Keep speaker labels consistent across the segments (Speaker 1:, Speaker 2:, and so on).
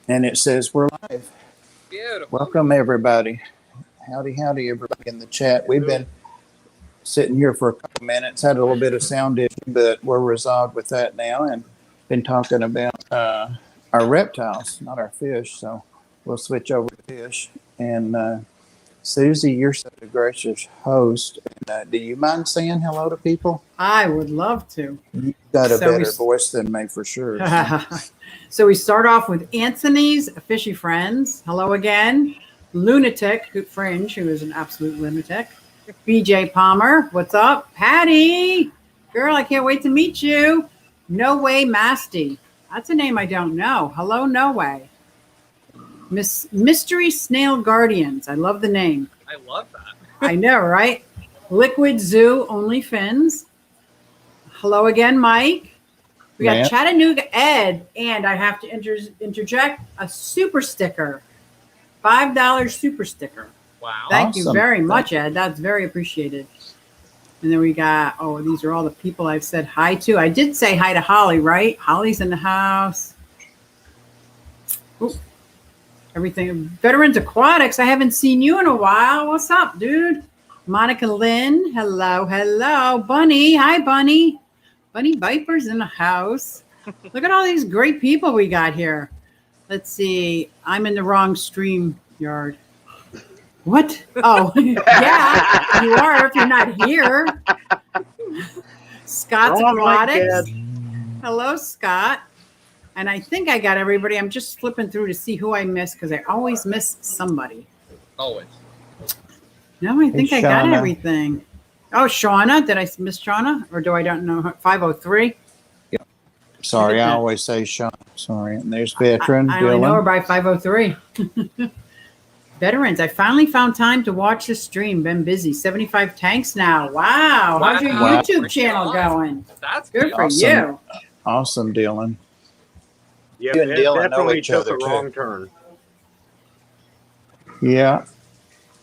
Speaker 1: And it says we're live.
Speaker 2: Beautiful.
Speaker 1: Welcome, everybody. Howdy, howdy, everybody in the chat. We've been sitting here for a couple minutes, had a little bit of sound issue, but we're resolved with that now, and been talking about our reptiles, not our fish. So we'll switch over to fish. And Susie, you're such a gracious host. And, do you mind saying hello to people?
Speaker 3: I would love to.
Speaker 1: You've got a better voice than me for sure. So.
Speaker 3: So we start off with Anthony's Fishy Friends. Hello again. Lunatic Fringe, who is an absolute lunatic. BJ Palmer, what's up? Patty, girl, I can't wait to meet you. No Way Masty. That's a name I don't know. Hello, No Way. Mystery Snail Guardians. I love the name.
Speaker 2: I love that.
Speaker 3: I know, right? Liquid Zoo Only Fins. Hello again, Mike. We got Chattanooga Ed, and I have to interject a super sticker, $5 super sticker.
Speaker 2: Wow!
Speaker 3: Thank you very much, Ed. That's very appreciated. And then we got these are all the people I've said hi to. I did say hi to Holly, right? Holly's in the house. Ooh. Everything. Veterans Aquatics. I haven't seen you in a while. What's up, dude? Monica Lynn. Hello, hello. Bunny. Hi, Bunny. Bunny Viper's in the house. Look at all these great people we got here. Let's see. I'm in the wrong stream yard. What? Oh, yeah, you are if you're not here. Scott's Aquatics. Hello, Scott. And I think I got everybody. I'm just flipping through to see who I missed because I always miss somebody.
Speaker 2: Always.
Speaker 3: No, I think I got everything. Oh, Shauna. Did I miss Shauna? Or do I don't know? 503?
Speaker 1: Yeah. Sorry, I always say Shauna. Sorry. And there's Veteran.
Speaker 3: I only know her by 503. Veterans, I finally found time to watch the stream. Been busy. 75 tanks now. Wow. How's your YouTube channel going?
Speaker 2: That's
Speaker 3: good for you.
Speaker 1: Awesome, Dylan.
Speaker 4: Yeah, it definitely took a wrong turn.
Speaker 1: Yeah.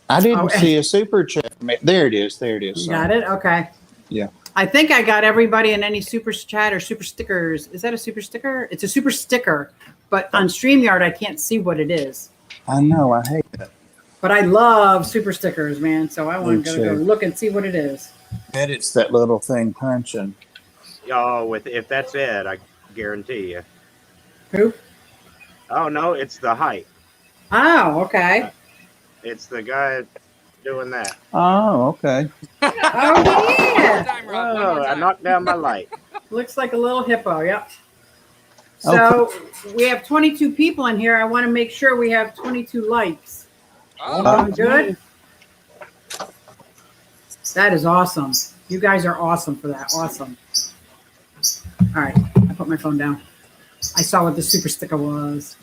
Speaker 1: I didn't see a super chat. There it is. There it is.
Speaker 3: You got it? Okay.
Speaker 1: Yeah.
Speaker 3: I think I got everybody in any super chat or super stickers. Is that a super sticker? It's a super sticker. But on StreamYard, I can't see what it is.
Speaker 1: I know. I hate that.
Speaker 3: But I love super stickers, man. So I want to go look and see what it is.
Speaker 1: Bet it's that little thing punching.
Speaker 4: Oh, if that's it, I guarantee you.
Speaker 3: Who?
Speaker 4: Oh, no, it's the height.
Speaker 3: Oh, okay.
Speaker 4: It's the guy doing that.
Speaker 1: Oh, okay.
Speaker 3: Oh, yeah.
Speaker 4: Oh, I knocked down my light.
Speaker 3: Looks like a little hippo, yep. So we have 22 people in here. I want to make sure we have 22 likes. Oh, good. That is awesome. You guys are awesome for that. Awesome. All right. I put my phone down. I saw what the super sticker was.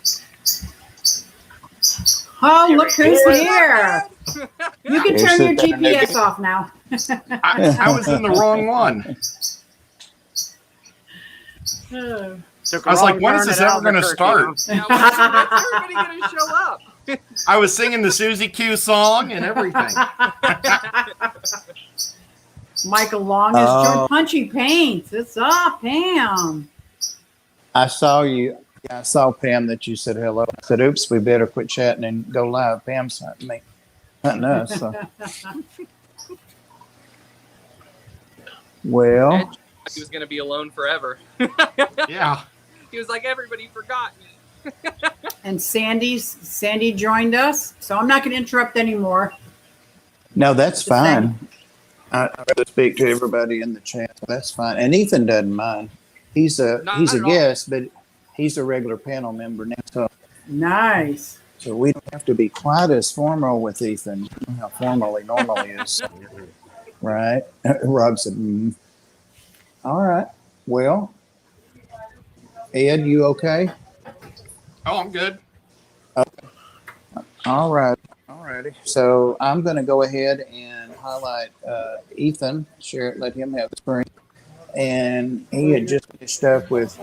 Speaker 3: Oh, look who's here. You can turn your GPS off now.
Speaker 5: I was in the wrong one.
Speaker 4: I was like, when is this ever going to start?
Speaker 2: Now, when's everybody going to show up?
Speaker 5: I was singing the Susie Q song and everything.
Speaker 3: Michael Long is joined Punchy Paints. What's up, Pam?
Speaker 1: I saw you. Yeah, I saw Pam that you said hello. I said, oops, we better quit chatting and go live. Pam's hunting me. Hunting us. So. Well.
Speaker 2: He was going to be alone forever.
Speaker 5: Yeah.
Speaker 2: He was like, everybody forgot me.
Speaker 3: And Sandy joined us. So I'm not going to interrupt anymore.
Speaker 1: No, that's fine. I'd rather speak to everybody in the chat. That's fine. And Ethan doesn't mind. He's a guest, but he's a regular panel member now. So
Speaker 3: nice.
Speaker 1: So we don't have to be quite as formal with Ethan. You know how formal he normally is. Right? Rob said, All right. Well, Ed, you okay?
Speaker 5: Oh, I'm good.
Speaker 1: Okay. All right. All righty. So I'm going to go ahead and highlight Ethan, share it, let him have the screen. And he had just finished up with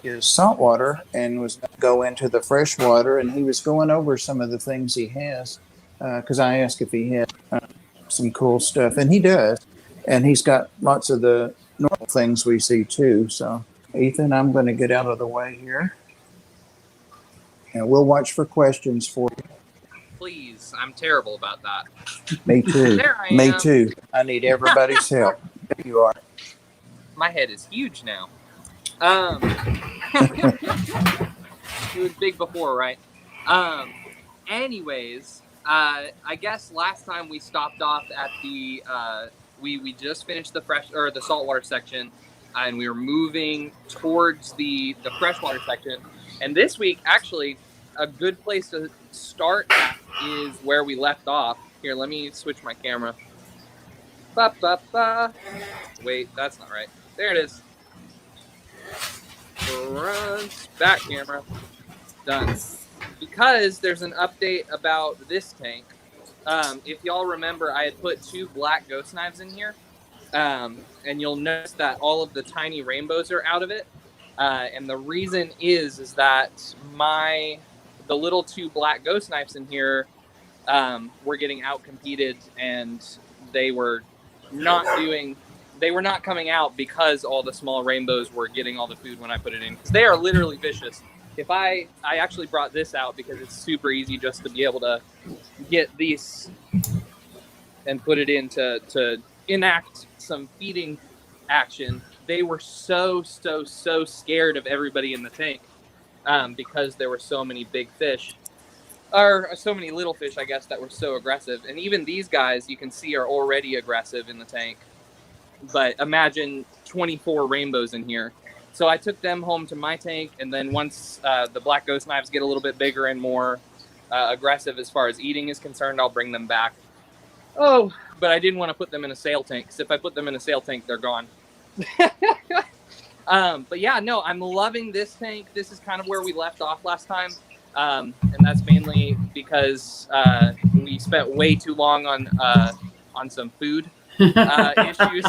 Speaker 1: his saltwater and was going to go into the freshwater. And he was going over some of the things he has because I asked if he had some cool stuff. And he does. And he's got lots of the normal things we see too. So, Ethan, I'm going to get out of the way here. And we'll watch for questions for you.
Speaker 2: Please, I'm terrible about that.
Speaker 1: Me too.
Speaker 2: There I
Speaker 1: Me
Speaker 2: am.
Speaker 1: too. I need everybody's help. There you are.
Speaker 2: My head is huge now. It was big before, right? Anyways, I guess last time we stopped off at the we just finished the saltwater section, and we were moving towards the freshwater section. And this week, actually, a good place to start at is where we left off. Here, let me switch my camera. Wait, that's not right. There it is. Front, back camera. Done. Because there's an update about this tank. If y'all remember, I had put 2 black ghost knives in here. And you'll notice that all of the tiny rainbows are out of it. And the reason is that the little 2 black ghost knives in here were getting outcompeted, and they were not coming out because all the small rainbows were getting all the food when I put it in. Because they are literally vicious. If I actually brought this out because it's super easy just to be able to get these and put it in to enact some feeding action. They were so scared of everybody in the tank because there were so many big fish, or so many little fish, I guess, that were so aggressive. And even these guys, you can see, are already aggressive in the tank. But imagine 24 rainbows in here. So I took them home to my tank, and then once the black ghost knives get a little bit bigger and more aggressive as far as eating is concerned, I'll bring them back. Oh, but I didn't want to put them in a sail tank, because if I put them in a sail tank, they're gone. But yeah, no, I'm loving this tank. This is kind of where we left off last time. And that's mainly because we spent way too long on some food issues.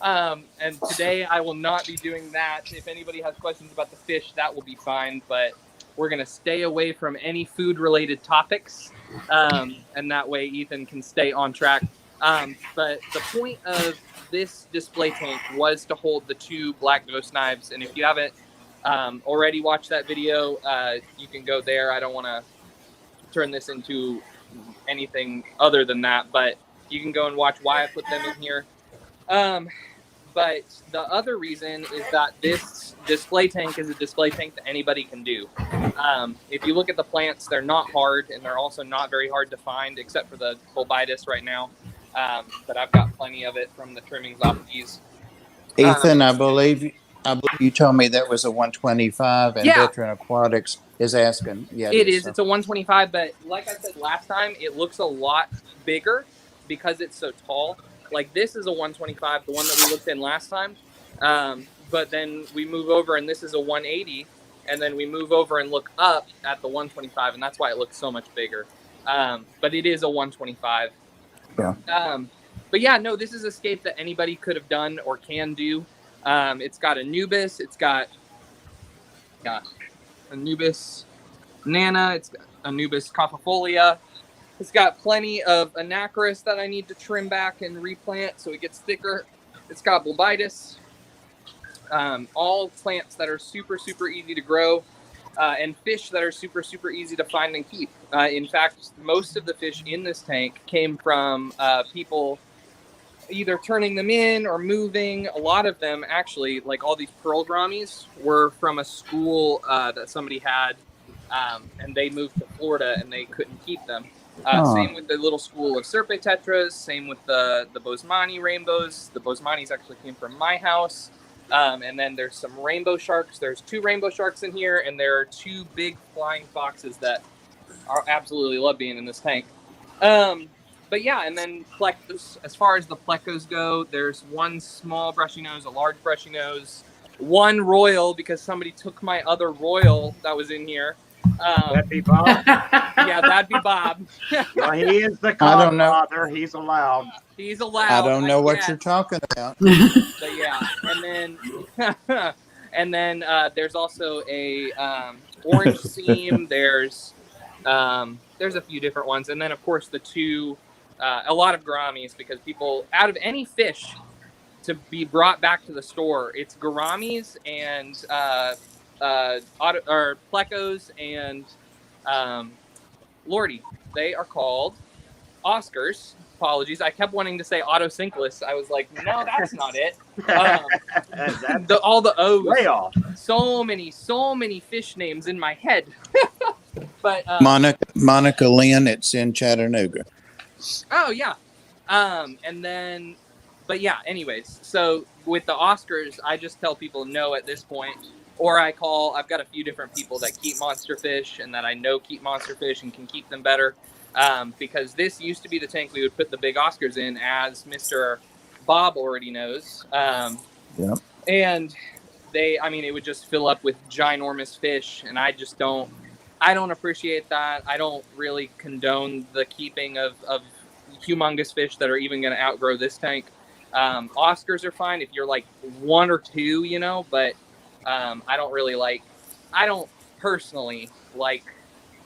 Speaker 2: And today I will not be doing that. If anybody has questions about the fish, that will be fine. But we're going to stay away from any food-related topics. And that way Ethan can stay on track. But the point of this display tank was to hold the 2 black ghost knives. And if you haven't already watched that video, you can go there. I don't want to turn this into anything other than that, but you can go and watch why I put them in here. But the other reason is that this display tank is a display tank that anybody can do. If you look at the plants, they're not hard, and they're also not very hard to find, except for the Bulbitis right now. But I've got plenty of it from the trimmings off of these.
Speaker 1: Ethan, I believe you told me that was a 125, and
Speaker 2: Yeah.
Speaker 1: Veteran Aquatics is asking. Yeah,
Speaker 2: It is.
Speaker 1: So.
Speaker 2: It's a 125, but like I said last time, it looks a lot bigger because it's so tall. Like this is a 125, the one that we looked in last time. But then we move over and this is a 180, and then we move over and look up at the 125, and that's why it looks so much bigger. But it is a 125.
Speaker 1: Yeah.
Speaker 2: But yeah, no, this is a scape that anybody could have done or can do. It's got Anubis, it's got Anubis nana, it's got Anubis coppifolia. It's got plenty of Anacris that I need to trim back and replant so it gets thicker. It's got Bulbitis. All plants that are super easy to grow, and fish that are super easy to find and keep. In fact, most of the fish in this tank came from people either turning them in or moving. A lot of them, actually, like all these pearl Gouramis, were from a school that somebody had, and they moved to Florida and they couldn't keep them. Same with the little school of Serpe Tetras, same with the Bosemani rainbows. The Bosemanis actually came from my house. And then there's some rainbow sharks. There's 2 rainbow sharks in here, and there are 2 big flying foxes that are absolutely love being in this tank. But yeah, and then plecos. As far as the plecos go, there's 1 small brushy nose, a large brushy nose, 1 royal, because somebody took my other royal that was in here.
Speaker 4: That'd be Bob.
Speaker 2: Yeah, that'd be Bob.
Speaker 4: Well, he is the
Speaker 1: I don't know.
Speaker 4: godfather. He's allowed.
Speaker 2: He's allowed.
Speaker 1: I don't know what
Speaker 2: guess.
Speaker 1: you're talking about.
Speaker 2: But yeah, and then there's also a orange seam. There's a few different ones, and then of course the 2, a lot of Gouramis, because people, out of any fish to be brought back to the store, it's Gouramis and Plecos and Lordy. They are called Oscars. Apologies. I kept wanting to say Autocinklus. I was like, no, that's not it. All the O's.
Speaker 6: Way off.
Speaker 2: So many fish names in my head. But
Speaker 1: Monica Lynn, it's in Chattanooga.
Speaker 2: Oh yeah. And then, but yeah, anyways, so with the Oscars, I just tell people no at this point, or I've got a few different people that keep monster fish and that I know keep monster fish and can keep them better. Because this used to be the tank we would put the big Oscars in, as Mr. Bob already knows.
Speaker 1: Yep.
Speaker 2: And it would just fill up with ginormous fish, and I don't appreciate that. I don't really condone the keeping of humongous fish that are even going to outgrow this tank. Oscars are fine if you're like one or two, but I don't personally like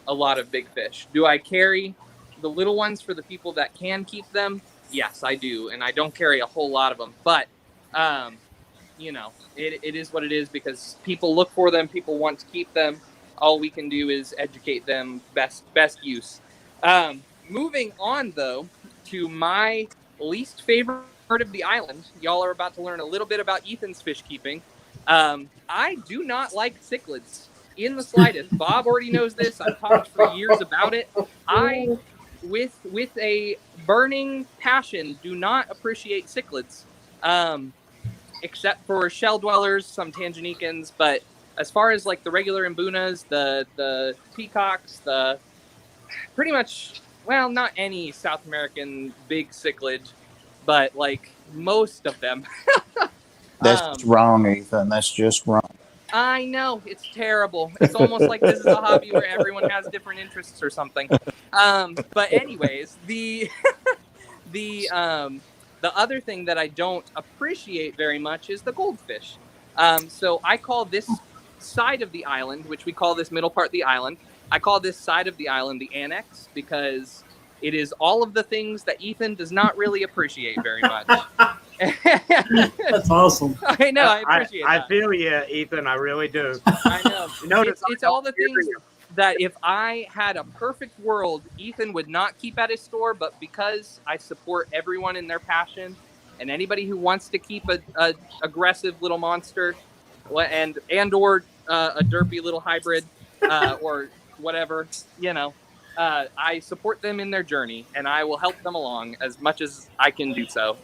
Speaker 2: a lot of big fish. Do I carry the little ones for the people that can keep them? Yes, I do. And I don't carry a whole lot of them, but it is what it is, because people look for them. People want to keep them. All we can do is educate them best use. Moving on though, to my least favorite part of the island. Y'all are about to learn a little bit about Ethan's fish keeping. I do not like cichlids in the slightest. Bob already knows this. I've talked for years about it. I, with a burning passion, do not appreciate cichlids, except for shell dwellers, some Tanganicans. But as far as like the regular imbunas, the peacocks, pretty much, well, not any South American big cichlid, but like most of them.
Speaker 1: That's wrong, Ethan. That's just wrong.
Speaker 2: I know, it's terrible. It's almost like this is a hobby where everyone has different interests or something. But anyways, the other thing that I don't appreciate very much is the goldfish. So I call this side of the island, which we call this middle part of the island, I call this side of the island the annex, because it is all of the things that Ethan does not really appreciate very much.
Speaker 3: That's awesome.
Speaker 2: I know, I appreciate that.
Speaker 6: I feel you, Ethan. I really do.
Speaker 2: I know. It's all the things that if I had a perfect world, Ethan would not keep at his store, but because I support everyone in their passion, and anybody who wants to keep a aggressive little monster, and or a derpy little hybrid, or whatever, I support them in their journey, and I will help them along as much as I can do so.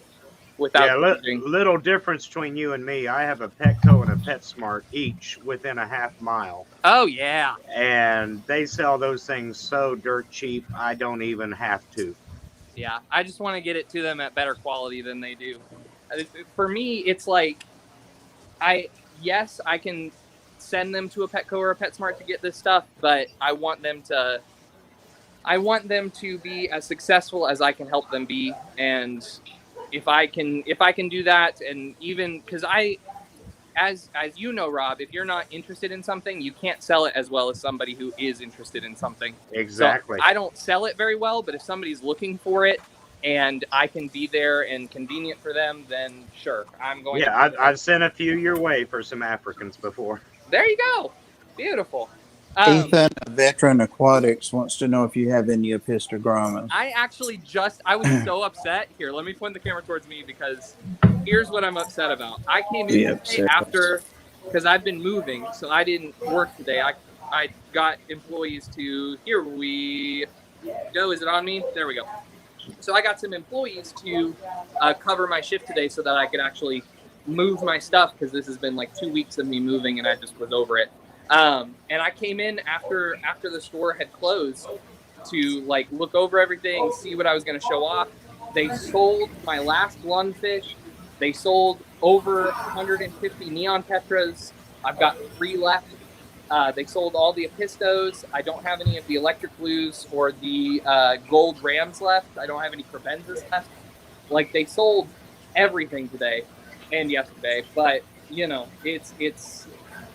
Speaker 6: Little difference between you and me. I have a Petco and a PetSmart, each within a half mile.
Speaker 2: Oh yeah.
Speaker 6: And they sell those things so dirt cheap, I don't even have to.
Speaker 2: Yeah, I just want to get it to them at better quality than they do. For me, it's like, I can send them to a Petco or a PetSmart to get this stuff, but I want them to be as successful as I can help them be. And if I can do that, and even because as you know, Rob, if you're not interested in something, you can't sell it as well as somebody who is interested in something.
Speaker 6: Exactly.
Speaker 2: So I don't sell it very well, but if somebody's looking for it and I can be there and convenient for them, then sure, I'm going.
Speaker 6: Yeah, I've sent a few your way for some Africans before.
Speaker 2: There you go. Beautiful.
Speaker 1: Ethan, Veteran Aquatics, wants to know if you have any Apistogrammas.
Speaker 2: I was so upset. Here, let me point the camera towards me, because here's what I'm upset about. I came in today after, because I've been moving, so I didn't work today. I got employees to, here we go. Is it on me? There we go. So I got some employees to cover my shift today so that I could actually move my stuff, because this has been like 2 weeks of me moving and I just was over it. And I came in after the store had closed to like look over everything, see what I was going to show off. They sold my last Lungfish. They sold over 150 neon tetras. I've got 3 left. They sold all the Apistos. I don't have any of the electric blues or the gold rams left. I don't have any Crevenzas left. Like, they sold everything today and yesterday, but it's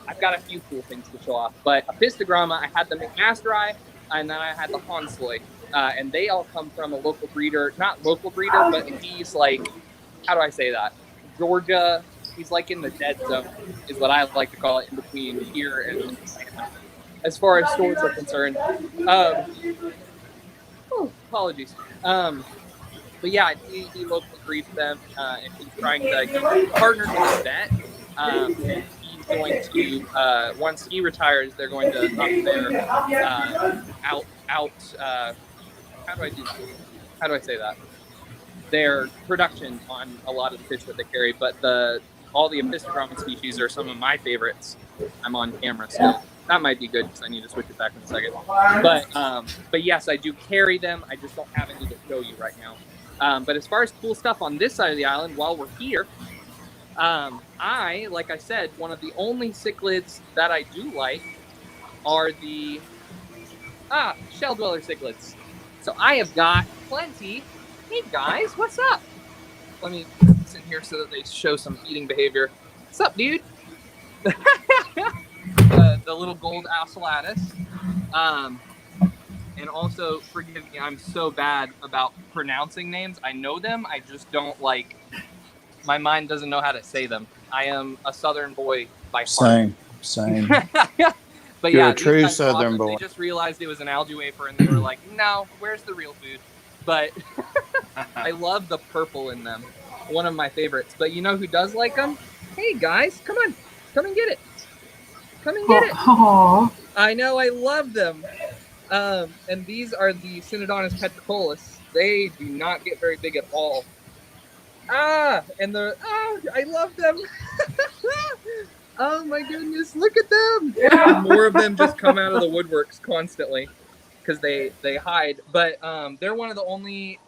Speaker 2: I've got a few cool things to show off. But Apistogramma, I had the McMasterai, and then I had the Hansloy, and they all come from a local breeder. Not local breeder, but he's like, how do I say that? Georgia He's like in the dead zone, is what I like to call it, in between here and as far as stores are concerned. Apologies. But yeah, he locally breeds them, and he's trying to partner with a vet. And he's going to, once he retires, they're going to up their how do I say that? Their production on a lot of the fish that they carry. But all the Apistogramma species are some of my favorites. I'm on camera, so that might be good because I need to switch it back in a second. But yes, I do carry them. I just don't have any to show you right now. But as far as cool stuff on this side of the island, while we're here, like I said, one of the only cichlids that I do like are the shell dweller cichlids. So I have got plenty. Hey guys, what's up? Let me put this in here so that they show some eating behavior. What's up, dude? The little gold ocellatus. And also, forgive me, I'm so bad about pronouncing names. I know them, I just don't my mind doesn't know how to say them. I am a Southern boy by heart.
Speaker 1: Same.
Speaker 2: But
Speaker 1: You're
Speaker 2: yeah,
Speaker 1: a true Southern boy.
Speaker 2: They just realized it was an algae wafer, and they were like, "No, where's the real food?" But I love the purple in them. One of my favorites. But you know who does like them? Hey guys, come on, come and get it. Come and get it.
Speaker 3: Aww.
Speaker 2: I know, I love them. And these are the Synodontis Petcolus. They do not get very big at all. I love them. Oh my goodness, look at them. And more of them just come out of the woodworks constantly because they hide. But they're one of the only,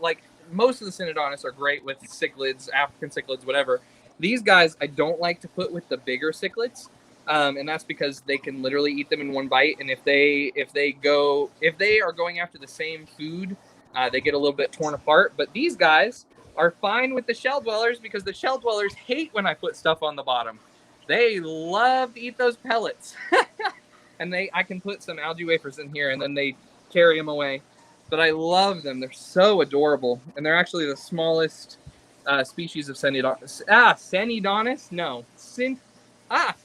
Speaker 2: most of the Synodontis are great with cichlids, African cichlids, whatever. These guys I don't like to put with the bigger cichlids. And that's because they can literally eat them in one bite. And if they are going after the same food, they get a little bit torn apart. But these guys are fine with the shell dwellers because the shell dwellers hate when I put stuff on the bottom. They love to eat those pellets. And I can put some algae wafers in here and then they carry them away. But I love them. They're so adorable. And they're actually the smallest species of Synodontis.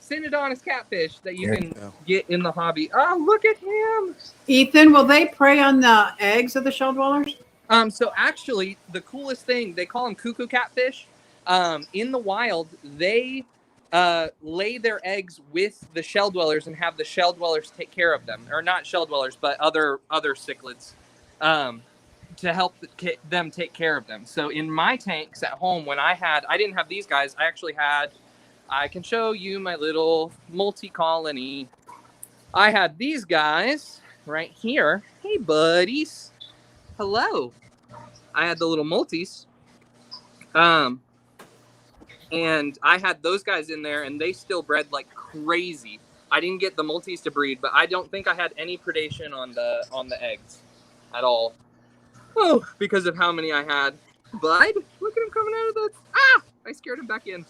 Speaker 2: Synodontis Catfish that you can get in the hobby. Oh, look at him.
Speaker 3: Ethan, will they prey on the eggs of the shell dwellers?
Speaker 2: So actually, the coolest thing, they call them cuckoo catfish. In the wild, they lay their eggs with the shell dwellers and have the shell dwellers take care of them. Or not shell dwellers, but other cichlids to help them take care of them. So in my tanks at home, when I didn't have these guys, I actually had, I can show you my little multi-colony. I had these guys right here. Hey, buddies. Hello. I had the little multis. And I had those guys in there, and they still bred like crazy. I didn't get the multis to breed, but I don't think I had any predation on the eggs at all. Oh, because of how many I had. Bud, look at him coming out of the... I scared him back in.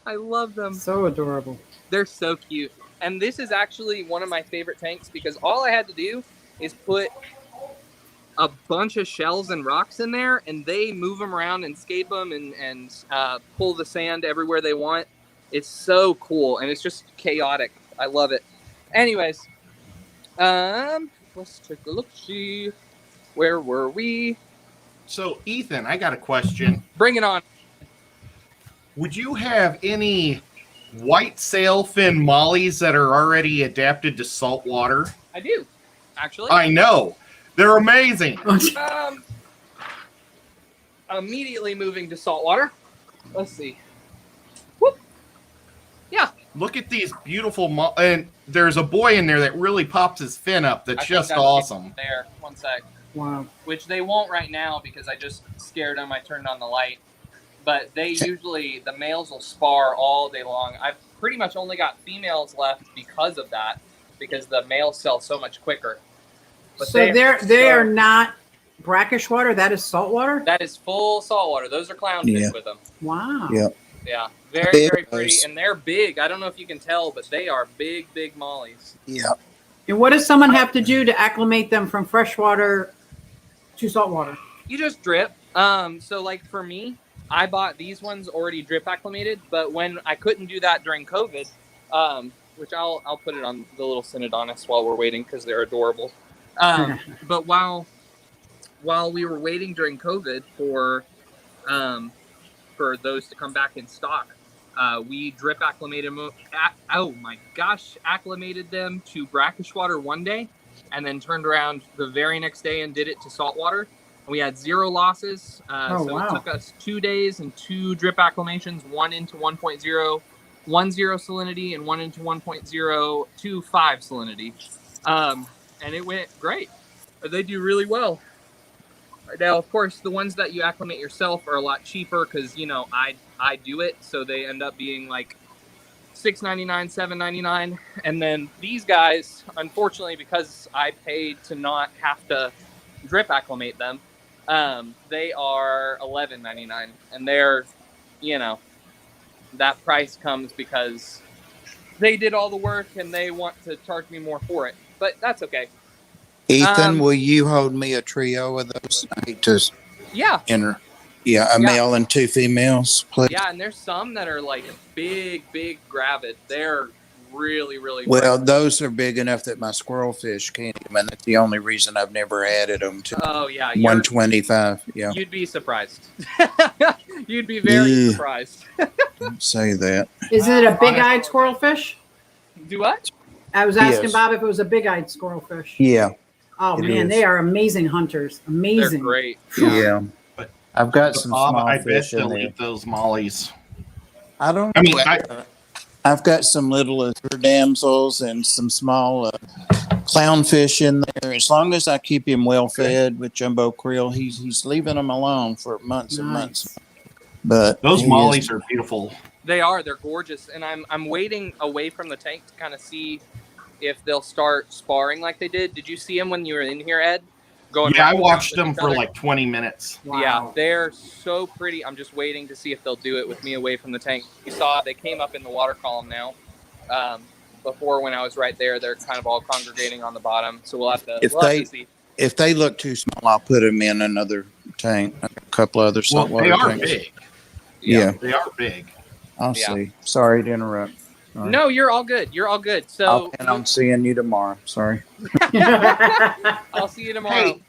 Speaker 2: I love them.
Speaker 3: So adorable.
Speaker 2: They're so cute. And this is actually one of my favorite tanks because all I had to do is put a bunch of shells and rocks in there, and they move them around and scape them and pull the sand everywhere they want. It's so cool, and it's just chaotic. I love it. Anyways, let's take a look-see. Where were we?
Speaker 5: So, Ethan, I got a question.
Speaker 2: Bring it on.
Speaker 5: Would you have any white sailfin mollies that are already adapted to salt water?
Speaker 2: I do, actually.
Speaker 5: I know. They're amazing.
Speaker 2: Immediately moving to saltwater. Let's see. Whoop. Yeah.
Speaker 5: Look at these beautiful and there's a boy in there that really pops his fin up. That's just awesome.
Speaker 2: There. One sec.
Speaker 3: Wow.
Speaker 2: Which they won't right now because I just scared them. I turned on the light. But they usually, the males will spar all day long. I've pretty much only got females left because of that, because the males sell so much quicker. But
Speaker 3: so they are not brackish water. That is salt water.
Speaker 2: That is full salt water. Those are clownfish with them.
Speaker 3: Wow.
Speaker 1: Yep.
Speaker 2: Yeah. Very, very pretty. And they're big. I don't know if you can tell, but they are big, big mollies.
Speaker 1: Yeah.
Speaker 3: And what does someone have to do to acclimate them from freshwater to saltwater?
Speaker 2: You just drip. So like for me, I bought these ones already drip acclimated, but when I couldn't do that during COVID, which I'll put it on the little Synodontis while we're waiting because they're adorable. But while we were waiting during COVID for those to come back in stock, we drip acclimated acclimated them to brackish water one day, and then turned around the very next day and did it to salt water. We had 0 losses. It took us 2 days and 2 drip acclimations, one into 1.010 salinity and one into 1.025 salinity. And it went great. They do really well. Now, of course, the ones that you acclimate yourself are a lot cheaper because, I do it. So they end up being like $6.99, $7.99. And then these guys, unfortunately, because I paid to not have to drip acclimate them, they are $11.99, and they're, that price comes because they did all the work and they want to charge me more for it, but that's okay.
Speaker 1: Ethan, will you hold me a trio of those? I hate to enter. Yeah, a male and 2 females, please.
Speaker 2: Yeah, and there's some that are like big gravid. They're really, really
Speaker 1: well. Those are big enough that my squirrel fish can't eat them, and that's the only reason I've never added them to 125. Yeah,
Speaker 2: you'd be surprised. You'd be very surprised.
Speaker 1: Don't say that.
Speaker 3: Is it a big-eyed squirrelfish?
Speaker 2: Do what?
Speaker 3: I was asking Bob if it was a big-eyed squirrelfish.
Speaker 1: Yeah.
Speaker 3: Oh man, they are amazing hunters. Amazing.
Speaker 2: They're great.
Speaker 1: Yeah. But I've got some small
Speaker 5: I bet
Speaker 1: fish in
Speaker 5: they'll
Speaker 1: there.
Speaker 5: eat those mollies.
Speaker 1: I don't.
Speaker 5: I mean,
Speaker 1: I've got some little damsels and some small clownfish in there. As long as I keep him well fed with jumbo krill, he's leaving them alone for months and months. But
Speaker 5: those mollies are beautiful.
Speaker 2: They are. They're gorgeous, and I'm waiting away from the tank to kind of see if they'll start sparring like they did. Did you see them when you were in here, Ed?
Speaker 5: I watched them for like 20 minutes.
Speaker 3: Wow.
Speaker 2: Yeah, they're so pretty. I'm just waiting to see if they'll do it with me away from the tank. You saw they came up in the water column now. Before, when I was right there, they're kind of all congregating on the bottom. So we'll have to see.
Speaker 1: If they look too small, I'll put them in another tank, a couple other saltwater tanks.
Speaker 5: They are big.
Speaker 1: Yeah,
Speaker 5: they are big.
Speaker 1: I'll see. Sorry to interrupt. Sorry.
Speaker 2: No, you're all good. You're all good. So
Speaker 1: I'm seeing you tomorrow. Sorry.
Speaker 2: I'll see you tomorrow.
Speaker 5: Hey,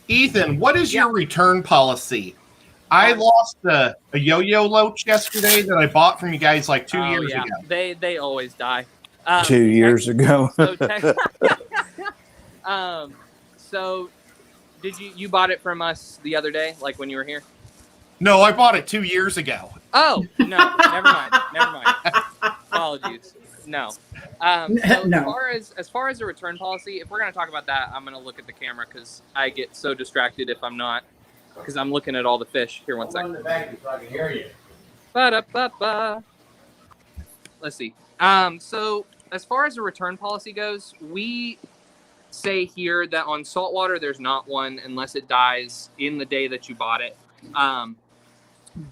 Speaker 5: Ethan, what is your return policy? I lost a yo-yo loach yesterday that I bought from you guys like 2 years ago.
Speaker 2: They always die.
Speaker 1: 2 years ago.
Speaker 2: So did you bought it from us the other day, like when you were here?
Speaker 5: No, I bought it 2 years ago.
Speaker 2: Oh, no, never mind. Apologies. No.
Speaker 3: No.
Speaker 2: As far as the return policy, if we're going to talk about that, I'm going to look at the camera because I get so distracted if I'm not, because I'm looking at all the fish. Here, one second.
Speaker 7: So I can hear you.
Speaker 2: Ba-da-ba-ba. Let's see. So as far as the return policy goes, we say here that on saltwater, there's not one unless it dies in the day that you bought it.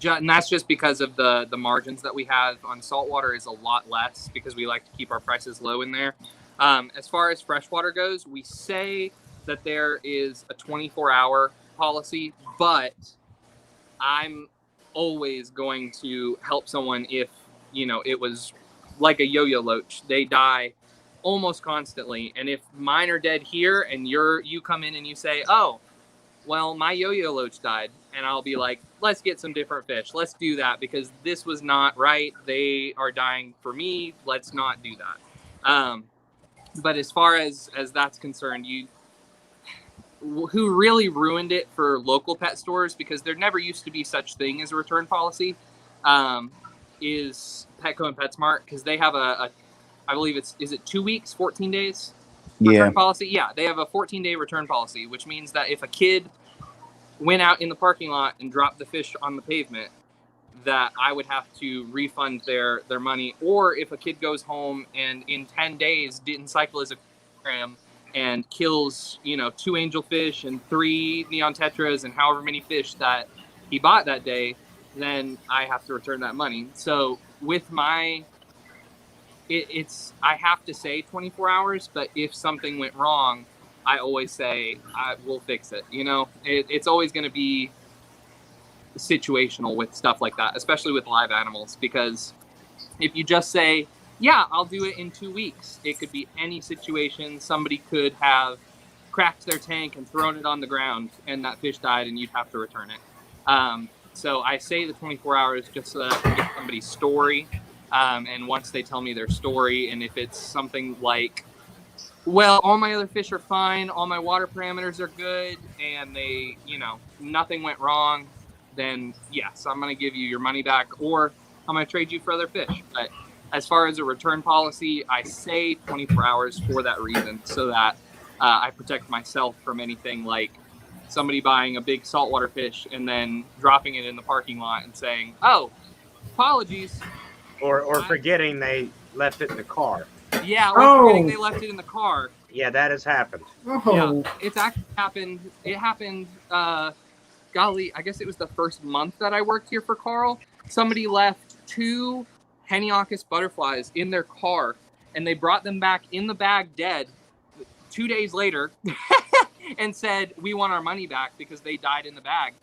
Speaker 2: And that's just because of the margins that we have on saltwater is a lot less because we like to keep our prices low in there. As far as freshwater goes, we say that there is a 24-hour policy, but I'm always going to help someone if, it was like a yo-yo loach. They die almost constantly. And if mine are dead here and you come in and you say, oh, well, my yo-yo loach died, and I'll be like, let's get some different fish. Let's do that because this was not right. They are dying for me. Let's not do that. But as far as that's concerned, who really ruined it for local pet stores, because there never used to be such thing as a return policy, is Petco and PetSmart, because they have I believe is it 2 weeks, 14 days? Return policy? Yeah, they have a 14-day return policy, which means that if a kid went out in the parking lot and dropped the fish on the pavement, that I would have to refund their money. Or if a kid goes home and in 10 days didn't cycle his aquarium and kills, 2 angelfish and 3 neon tetras and however many fish that he bought that day, then I have to return that money. So with my... I have to say 24 hours, but if something went wrong, I always say we'll fix it. It's always going to be situational with stuff like that, especially with live animals, because if you just say, yeah, I'll do it in 2 weeks, it could be any situation. Somebody could have cracked their tank and thrown it on the ground, and that fish died, and you'd have to return it. So I say the 24 hours just so that I can get somebody's story. And once they tell me their story, and if it's something like, well, all my other fish are fine, all my water parameters are good, and they, you know, nothing went wrong, then yes, I'm going to give you your money back, or I'm going to trade you for other fish. But as far as a return policy, I say 24 hours for that reason, so that I protect myself from anything like somebody buying a big saltwater fish and then dropping it in the parking lot and saying, oh, apologies.
Speaker 6: Or forgetting they left it in the car.
Speaker 2: Yeah, or forgetting they left it in the car.
Speaker 6: Yeah, that has happened.
Speaker 3: Oh.
Speaker 2: Yeah, it's actually happened. It happened, golly, I guess it was the first month that I worked here for Carl. Somebody left 2 Heniocus butterflies in their car, and they brought them back in the bag dead 2 days later and said, we want our money back because they died in the bag.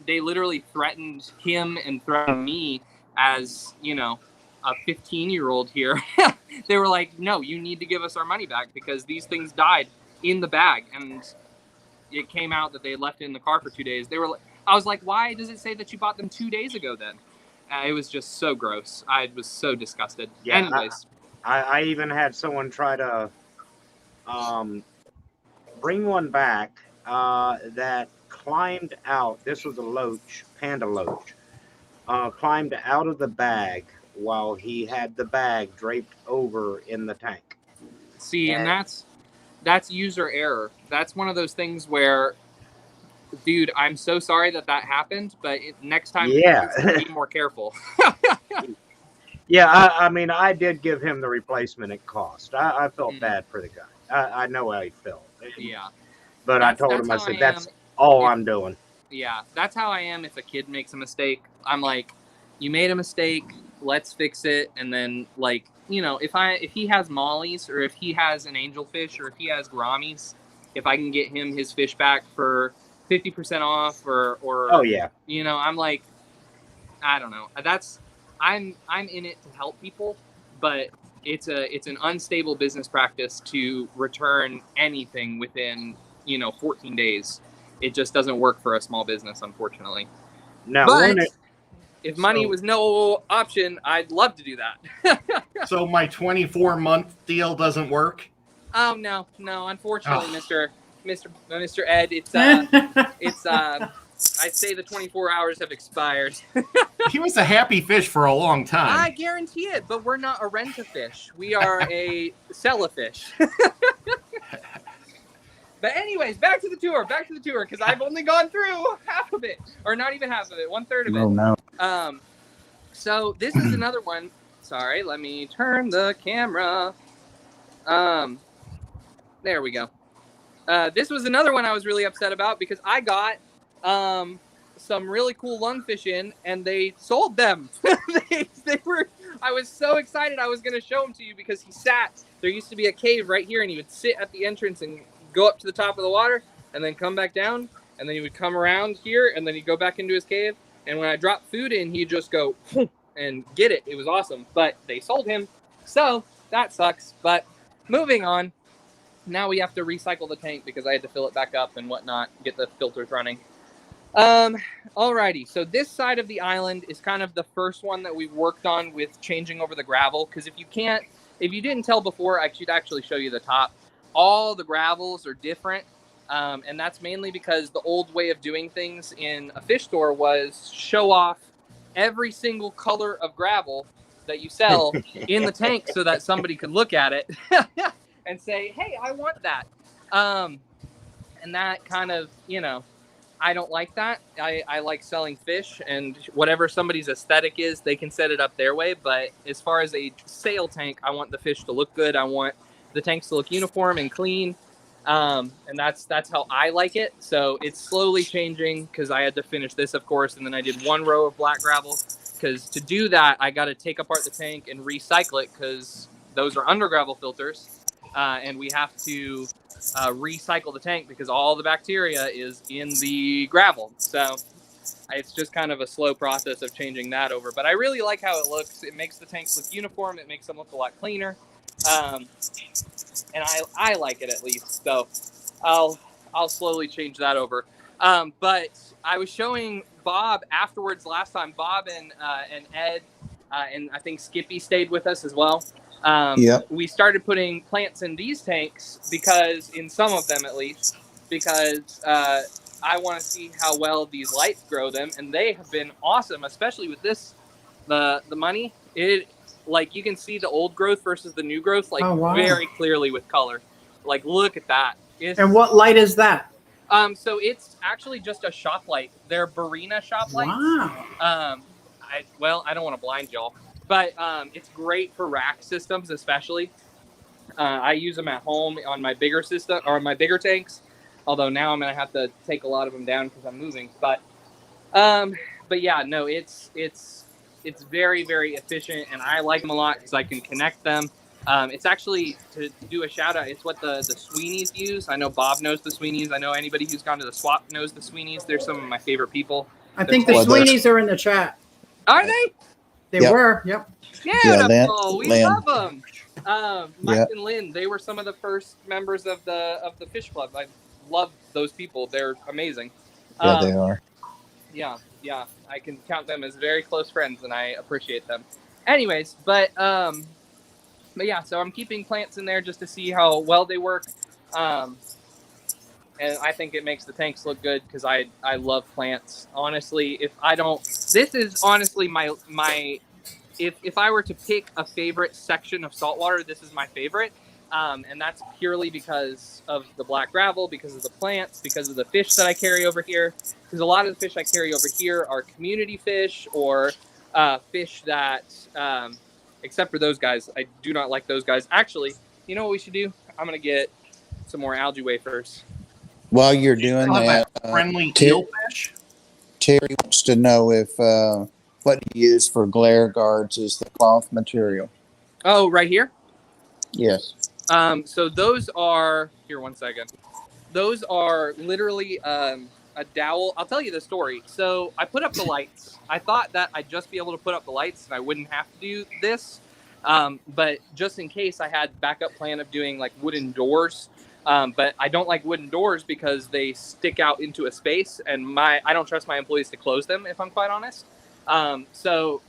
Speaker 2: They literally threatened him and threatened me as, you know, a 15-year-old here. They were like, no, you need to give us our money back because these things died in the bag. And it came out that they had left it in the car for 2 days. I was like, why does it say that you bought them 2 days ago then? It was just so gross. I was so disgusted.
Speaker 6: Yeah,
Speaker 2: anyways.
Speaker 6: I even had someone try to bring one back that climbed out. This was a loach, panda loach, climbed out of the bag while he had the bag draped over in the tank.
Speaker 2: See, and that's user error. That's one of those things where, dude, I'm so sorry that happened, but next time, be more careful.
Speaker 6: Yeah, I mean, I did give him the replacement it cost. I felt bad for the guy. I know how he felt.
Speaker 2: Yeah.
Speaker 6: But I told him, I said, that's all I'm doing.
Speaker 2: Yeah, that's how I am if a kid makes a mistake. I'm like, you made a mistake, let's fix it. And then, like, you know, if he has mollies, or if he has an angelfish, or if he has gouramis, if I can get him his fish back for 50% off, or
Speaker 6: oh yeah,
Speaker 2: you know, I'm like, I don't know. I'm in it to help people, but it's an unstable business practice to return anything within, you know, 14 days. It just doesn't work for a small business, unfortunately.
Speaker 6: No,
Speaker 2: but if money was no option, I'd love to do that.
Speaker 5: So my 24-month deal doesn't work?
Speaker 2: Oh no, unfortunately, Mr. Ed, it's I'd say the 24 hours have expired.
Speaker 5: He was a happy fish for a long time.
Speaker 2: I guarantee it, but we're not a rent-a-fish. We are a sell-a-fish. But anyways, back to the tour, because I've only gone through half of it, or not even half of it, 1/3 of it.
Speaker 1: Oh, no.
Speaker 2: So this is another one. Sorry, let me turn the camera. There we go. This was another one I was really upset about because I got some really cool lungfish in, and they sold them. they were. I was so excited I was going to show them to you because he sat. There used to be a cave right here, and he would sit at the entrance and go up to the top of the water, and then come back down, and then he would come around here, and then he'd go back into his cave. And when I dropped food in, he'd just go and get it. It was awesome, but they sold him, so that sucks. But moving on. Now we have to recycle the tank because I had to fill it back up and whatnot, get the filters running. Alrighty, so this side of the island is kind of the first one that we've worked on with changing over the gravel, because if you didn't tell before, I should actually show you the top. All the gravels are different, and that's mainly because the old way of doing things in a fish store was show off every single color of gravel that you sell in the tank so that somebody could look at it and say, hey, I want that. And that kind of, you know, I don't like that. I like selling fish, and whatever somebody's aesthetic is, they can set it up their way. But as far as a sale tank, I want the fish to look good. I want the tanks to look uniform and clean. And that's how I like it. So it's slowly changing because I had to finish this, of course. And then I did 1 row of black gravel because to do that, I got to take apart the tank and recycle it because those are under gravel filters. and we have to recycle the tank because all the bacteria is in the gravel. So it's just kind of a slow process of changing that over. But I really like how it looks. It makes the tanks look uniform. It makes them look a lot cleaner. And I like it at least. So I'll slowly change that over. But I was showing Bob afterwards last time. Bob and Ed and I think Skippy stayed with us as well. We started putting plants in these tanks because, in some of them at least, because I want to see how well these lights grow them, and they have been awesome, especially with this, the money. It, like, you can see the old growth versus the new growth, like, very clearly with color. Like, look at that.
Speaker 3: And what light is that?
Speaker 2: So it's actually just a shop light. They're Barina shop lights.
Speaker 3: Wow.
Speaker 2: I don't want to blind y'all, but it's great for rack systems, especially. I use them at home on my bigger system or my bigger tanks. Although now I'm gonna have to take a lot of them down because I'm moving. But yeah, no, it's very, very efficient, and I like them a lot because I can connect them. It's actually, to do a shout out, it's what the Sweeneys use. I know Bob knows the Sweeneys. I know anybody who's gone to the swap knows the Sweeneys. They're some of my favorite people.
Speaker 3: I think the Sweeneys are in the chat.
Speaker 2: Are they?
Speaker 3: They were. Yep.
Speaker 2: Beautiful. We love them. Mike and Lynn, they were some of the first members of the Fish Club. I love those people. They're amazing.
Speaker 1: Yeah, they are.
Speaker 2: Yeah. I can count them as very close friends, and I appreciate them. Anyways, but yeah, so I'm keeping plants in there just to see how well they work. And I think it makes the tanks look good because I love plants. Honestly, this is honestly my if I were to pick a favorite section of saltwater, this is my favorite. And that's purely because of the black gravel, because of the plants, because of the fish that I carry over here. Because a lot of the fish I carry over here are community fish or fish that, except for those guys, I do not like those guys. Actually, you know what we should do? I'm going to get some more algae wafers.
Speaker 1: While you're doing that,
Speaker 5: friendly eelfish.
Speaker 1: Terry wants to know if what you use for glare guards is the cloth material.
Speaker 2: Oh, right here?
Speaker 1: Yes.
Speaker 2: So those are, here, 1 second. Those are literally a dowel. I'll tell you the story. So I put up the lights. I thought that I'd just be able to put up the lights and I wouldn't have to do this. But just in case, I had backup plan of doing like wooden doors. But I don't like wooden doors because they stick out into a space, and I don't trust my employees to close them, if I'm quite honest. So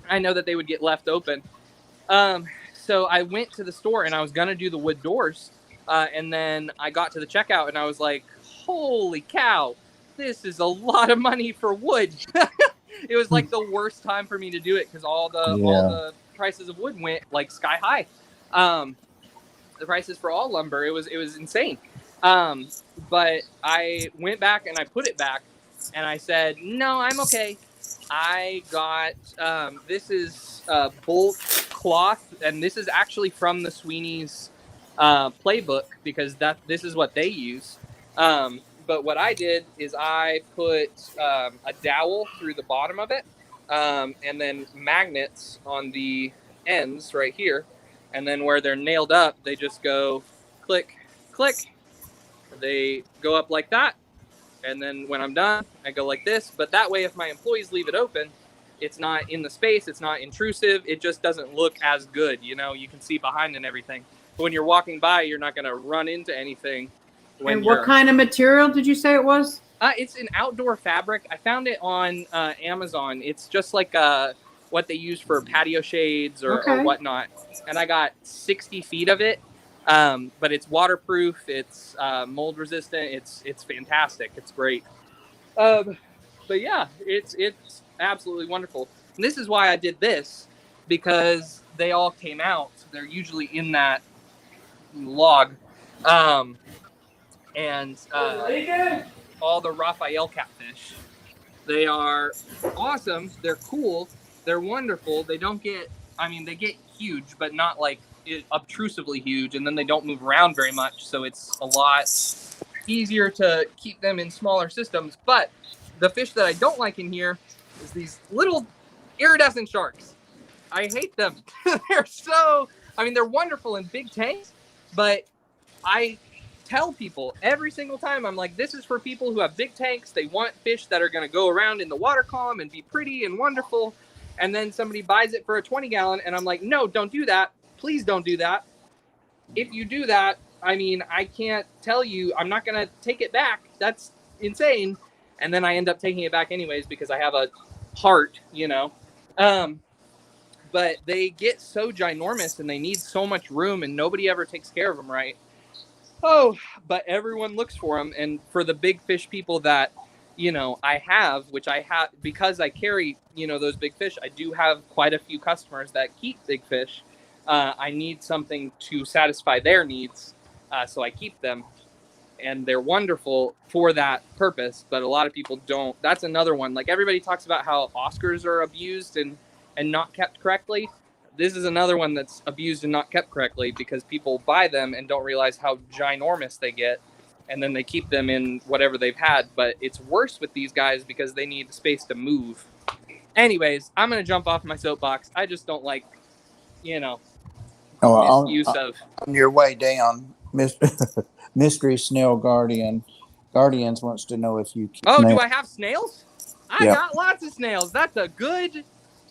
Speaker 2: I know that they would get left open. So I went to the store and I was going to do the wood doors. And then I got to the checkout and I was like, holy cow, this is a lot of money for wood. It was like the worst time for me to do it because all the prices of wood went like sky high. The prices for all lumber, it was insane. But I went back and I put it back and I said, no, I'm okay. I got, this is bolt cloth, and this is actually from the Sweeney's playbook because this is what they use. But what I did is I put a dowel through the bottom of it, and then magnets on the ends right here. And then where they're nailed up, they just go click, click. They go up like that. And then when I'm done, I go like this. But that way, if my employees leave it open, it's not in the space. It's not intrusive. It just doesn't look as good. You know, you can see behind and everything. But when you're walking by, you're not going to run into anything.
Speaker 3: And what kind of material did you say it was?
Speaker 2: It's an outdoor fabric. I found it on Amazon. It's just like what they use for patio shades or whatnot. And I got 60 feet of it. But it's waterproof. It's mold resistant. It's fantastic. It's great. But yeah, it's absolutely wonderful. And this is why I did this, because they all came out. They're usually in that log. And all the Raphael catfish. They are awesome. They're cool. They're wonderful. They don't get, they get huge, but not like obtrusively huge, and then they don't move around very much, so it's a lot easier to keep them in smaller systems. But the fish that I don't like in here is these little iridescent sharks. I hate them. They're so, they're wonderful in big tanks, But I tell people every single time, I'm like, this is for people who have big tanks. They want fish that are going to go around in the water column and be pretty and wonderful. And then somebody buys it for a 20-gallon. And I'm like, no, don't do that. Please don't do that. If you do that, I mean, I can't tell you, I'm not going to take it back. That's insane. And then I end up taking it back anyways because I have a heart, you know. But they get so ginormous and they need so much room and nobody ever takes care of them right. Oh, but everyone looks for them. And for the big fish people that, you know, I have, which I have, because I carry, you know, those big fish, I do have quite a few customers that keep big fish. I need something to satisfy their needs, so I keep them. And they're wonderful for that purpose, but a lot of people don't. That's another one. Like, everybody talks about how Oscars are abused and not kept correctly. This is another one that's abused and not kept correctly because people buy them and don't realize how ginormous they get, and then they keep them in whatever they've had. But it's worse with these guys because they need space to move. Anyways, I'm going to jump off my soapbox. I just don't like, you know, misuse of...
Speaker 1: On your way down, Mystery Snail Guardians wants to know if you keep
Speaker 2: snails. Do I have snails? I
Speaker 1: Yep.
Speaker 2: got lots of snails. That's a good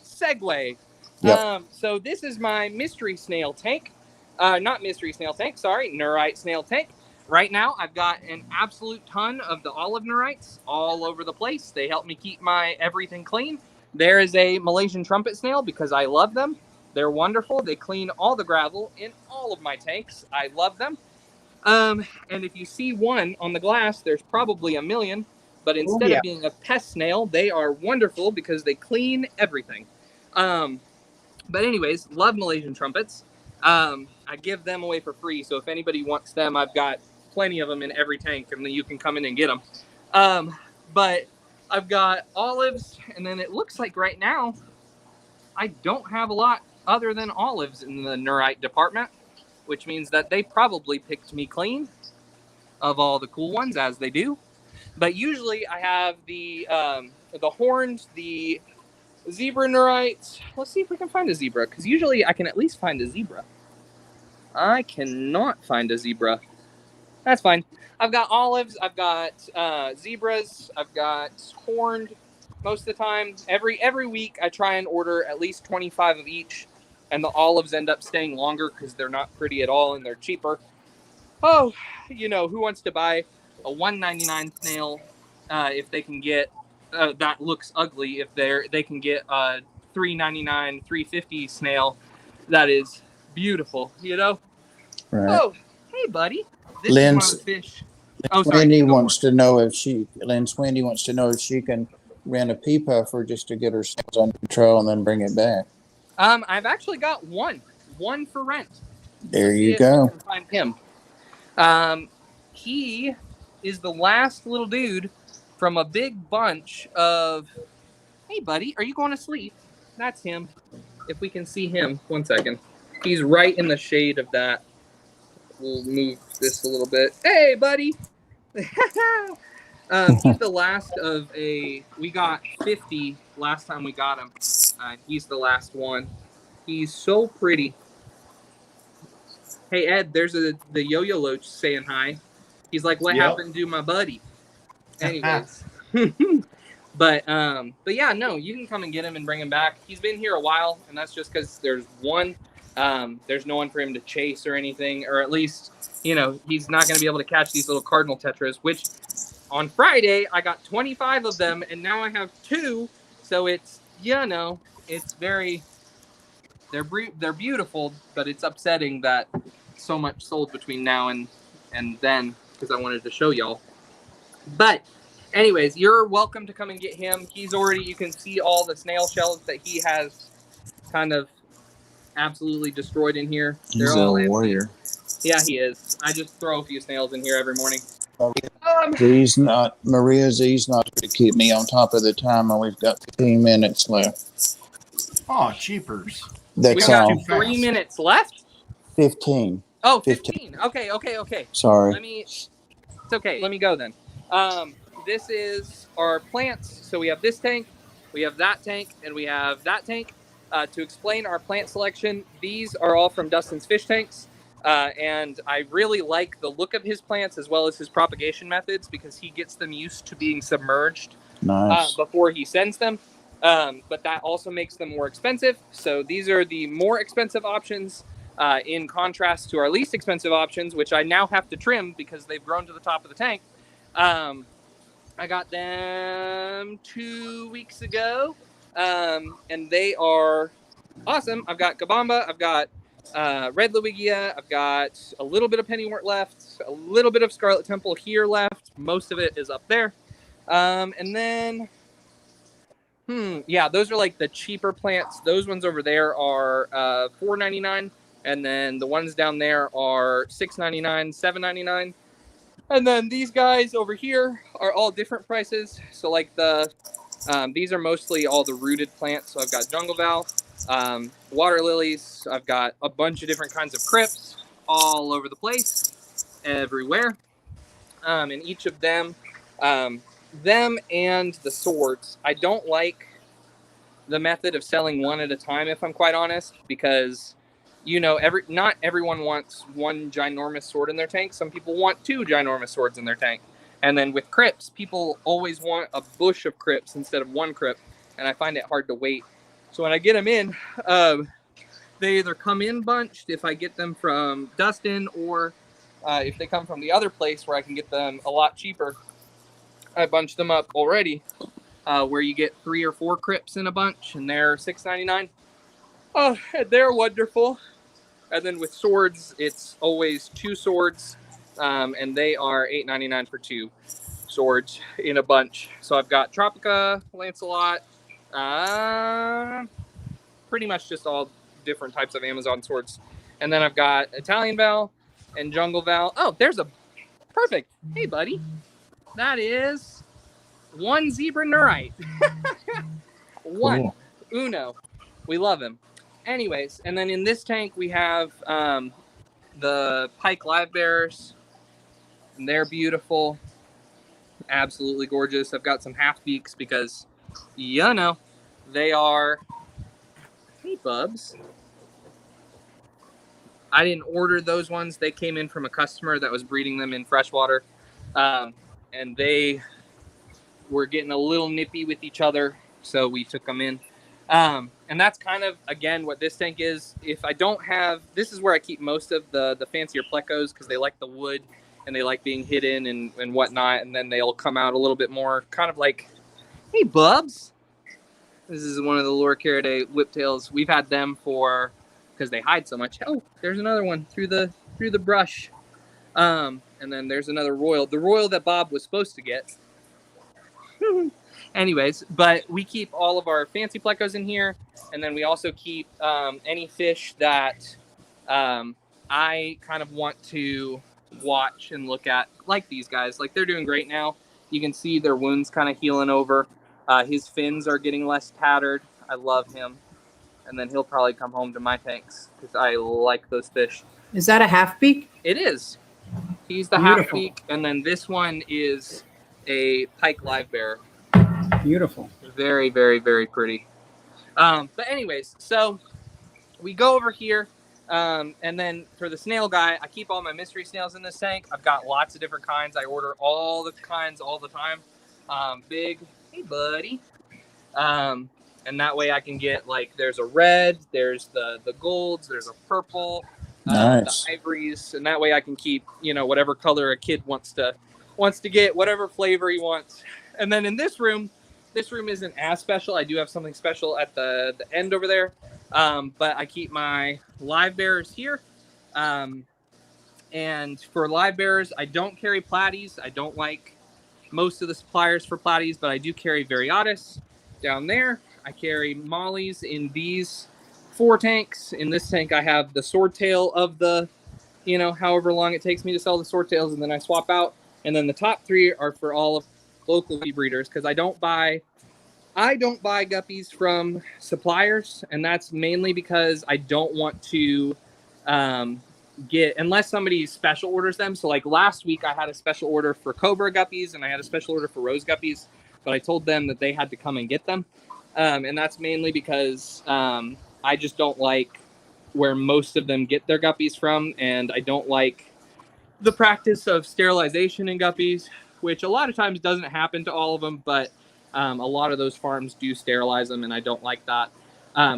Speaker 2: segue.
Speaker 1: Yep.
Speaker 2: So this is my mystery snail tank. Not mystery snail tank, sorry. Neurite snail tank. Right now, I've got an absolute ton of the olive Neurites all over the place. They help me keep my everything clean. There is a Malaysian trumpet snail because I love them. They're wonderful. They clean all the gravel in all of my tanks. I love them. And if you see one on the glass, there's probably a million. But instead of being a pest snail, they are wonderful because they clean everything. But anyways, love Malaysian trumpets. I give them away for free. So if anybody wants them, I've got plenty of them in every tank, and then you can come in and get them. But I've got olives, and then it looks like right now I don't have a lot other than olives in the Neurite department, which means that they probably picked me clean of all the cool ones, as they do. But usually I have the horned, the zebra Neurites. Let's see if we can find a zebra, because usually I can at least find a zebra. I cannot find a zebra. That's fine. I've got olives. I've got zebras. I've got horned most of the time. Every week I try and order at least 25 of each, and the olives end up staying longer because they're not pretty at all and they're cheaper. Oh, you know, who wants to buy a $1.99 snail if they can get that looks ugly? If they can get a $3.99, $3.50 snail that is beautiful, you know.
Speaker 1: Right.
Speaker 2: Oh, hey, buddy. This
Speaker 1: Lynn,
Speaker 2: is my fish. Oh, sorry.
Speaker 1: Lynn Sweeney wants to know if she can rent a pea puffer just to get her snails under control and then bring it back.
Speaker 2: I've actually got one for rent.
Speaker 1: There you go.
Speaker 2: Find him. He is the last little dude from a big bunch of. Hey, buddy, are you going to sleep? That's him. If we can see him, 1 second. He's right in the shade of that. We'll move this a little bit. Hey, buddy. He's the last of we got 50 last time we got him. He's the last one. He's so pretty. Hey, Ed, there's the yo-yo loach saying hi. He's like, what happened to my buddy? Anyways. But yeah, no, you can come and get him and bring him back. He's been here a while, and that's just because there's one. There's no one for him to chase or anything, or at least, you know, he's not going to be able to catch these little Cardinal Tetras, which on Friday I got 25 of them, and now I have 2. So it's, you know, it's very, they're beautiful, but it's upsetting that so much sold between now and then, because I wanted to show y'all. But anyways, you're welcome to come and get him. He's already, you can see all the snail shells that he has kind of absolutely destroyed in here. They're
Speaker 1: He's
Speaker 2: all
Speaker 1: a
Speaker 2: empty.
Speaker 1: warrior.
Speaker 2: Yeah, he is. I just throw a few snails in here every morning.
Speaker 1: Maria's not going to keep me on top of the time, and we've got 15 minutes left.
Speaker 5: Oh, cheapers.
Speaker 1: That's
Speaker 2: We've got
Speaker 1: all.
Speaker 2: 3 minutes left?
Speaker 1: 15.
Speaker 2: Oh, 15. Okay.
Speaker 1: Sorry.
Speaker 2: It's okay. Let me go then. This is our plants. So we have this tank, we have that tank, and we have that tank. To explain our plant selection, these are all from Dustin's fish tanks. And I really like the look of his plants as well as his propagation methods because he gets them used to being submerged before he sends them. But that also makes them more expensive. So these are the more expensive options in contrast to our least expensive options, which I now have to trim because they've grown to the top of the tank. I got them 2 weeks ago, and they are awesome. I've got Kabamba, I've got Red Lewigia, I've got a little bit of Pennywort left, a little bit of Scarlet Temple here left. Most of it is up there. And then, yeah, those are like the cheaper plants. Those ones over there are $4.99, and then the ones down there are $6.99, $7.99. And then these guys over here are all different prices. So like these are mostly all the rooted plants. So I've got Jungle Val, water lilies. I've got a bunch of different kinds of crypts all over the place, everywhere. And each of them and the swords. I don't like the method of selling one at a time, if I'm quite honest, because not everyone wants one ginormous sword in their tank. Some people want 2 ginormous swords in their tank. And then with crypts, people always want a bush of crypts instead of one crypt, and I find it hard to wait. So when I get them in, they either come in bunched if I get them from Dustin, or if they come from the other place where I can get them a lot cheaper, I bunch them up already, where you get 3 or 4 crypts in a bunch, and they're $6.99. Oh, and they're wonderful. And then with swords, it's always 2 swords, and they are $8.99 for 2 swords in a bunch. So I've got Tropica, Lancelot, pretty much just all different types of Amazon swords. And then I've got Italian Val and Jungle Val. Oh, there's a perfect. Hey, buddy. That is 1 Zebra Neurite. 1. Cool. Uno. We love him. Anyways, and then in this tank we have the Pike Live Bearers, and they're beautiful, absolutely gorgeous. I've got some half beaks because, they are. Hey, Bubs. I didn't order those ones. They came in from a customer that was breeding them in freshwater, and they were getting a little nippy with each other, so we took them in. And that's kind of, again, what this tank is. If I don't have, this is where I keep most of the fancier plecos because they like the wood and they like being hidden and whatnot. And then they'll come out a little bit more kind of like, hey, Bubs. This is one of the Loricaridae whiptails. We've had them because they hide so much. Oh, there's another one through the brush. And then there's another royal. The royal that Bob was supposed to get. Anyways, but we keep all of our fancy plecos in here, and then we also keep any fish that I kind of want to watch and look at, like these guys. Like, they're doing great now. You can see their wounds kind of healing over. His fins are getting less tattered. I love him. And then he'll probably come home to my tanks because I like those fish.
Speaker 3: Is that a half beak?
Speaker 2: It is. He's the half beak, and then this one is a Pike Live Bearer.
Speaker 3: Beautiful.
Speaker 2: Very, very, very pretty. But anyways, so we go over here, and then for the snail guy, I keep all my mystery snails in this tank. I've got lots of different kinds. I order all the kinds all the time. Big, hey buddy. And that way I can get, like, there's a red, there's the golds, there's a purple,
Speaker 1: nice.
Speaker 2: The ivories, and that way I can keep, whatever color a kid wants to get, whatever flavor he wants. And then in this room isn't as special. I do have something special at the end over there. But I keep my live bearers here. And for live bearers, I don't carry platies. I don't like most of the suppliers for platies, but I do carry Variatus down there. I carry mollies in these 4 tanks. In this tank, I have the swordtail of the, however long it takes me to sell the swordtails, and then I swap out. And then the top 3 are for all of local breeders, because I don't buy guppies from suppliers, and that's mainly because I don't want to unless somebody special orders them. So like last week I had a special order for Cobra guppies and I had a special order for Rose guppies, but I told them that they had to come and get them. And that's mainly because I just don't like where most of them get their guppies from, and I don't like the practice of sterilization in guppies, which a lot of times doesn't happen to all of them, but a lot of those farms do sterilize them, and I don't like that.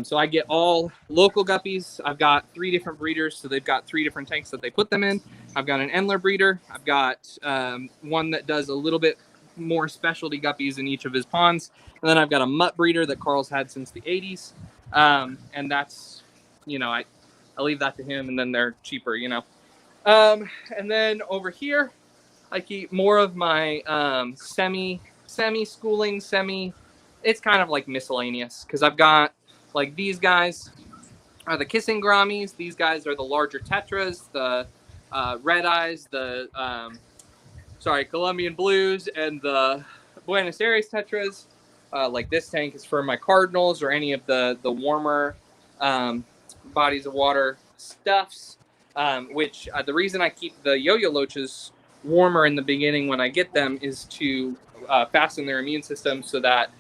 Speaker 2: So I get all local guppies. I've got 3 different breeders, so they've got 3 different tanks that they put them in. I've got an Endler breeder. I've got one that does a little bit more specialty guppies in each of his ponds. And then I've got a mutt breeder that Carl's had since the 80s. And that's, I leave that to him, and then they're cheaper, And then over here, I keep more of my semi-schooling, it's kind of like miscellaneous, because I've got, like, these guys are the kissing Gouramis. These guys are the larger Tetras, the red eyes, the Colombian blues, and the Buenos Aires Tetras. Like this tank is for my cardinals or any of the warmer bodies of water stuffs. Which the reason I keep the yo-yo loaches warmer in the beginning when I get them is to fasten their immune system so that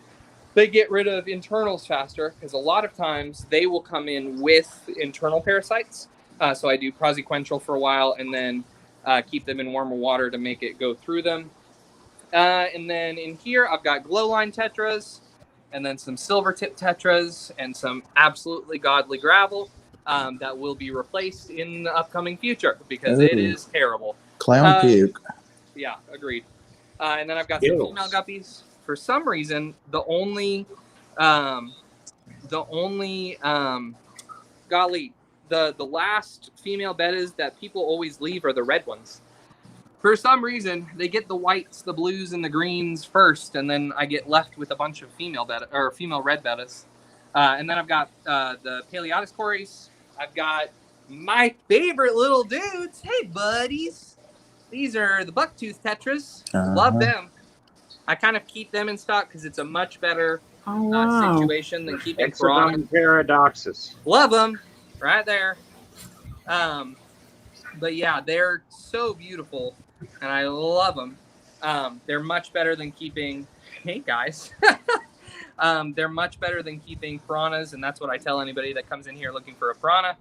Speaker 2: they get rid of internals faster, because a lot of times they will come in with internal parasites. So I do prosequential for a while and then keep them in warmer water to make it go through them. And then in here, I've got glowline tetras, and then some silver tip tetras, and some absolutely godly gravel that will be replaced in the upcoming future, because it is terrible.
Speaker 1: Clown puke.
Speaker 2: Yeah, agreed. And then I've got some female guppies. For some reason, the only the last female bettas that people always leave are the red ones. For some reason, they get the whites, the blues, and the greens first, and then I get left with a bunch of female red bettas. And then I've got the Paleotis cories. I've got my favorite little dudes. Hey, buddies. These are the Bucktooth Tetras. Love them. I kind of keep them in stock because it's a much better situation than keeping piranha.
Speaker 6: Paradoxus.
Speaker 2: Love them. Right there. But yeah, they're so beautiful, and I love them. They're much better than keeping... Hey, guys. They're much better than keeping piranhas, and that's what I tell anybody that comes in here looking for a piranha.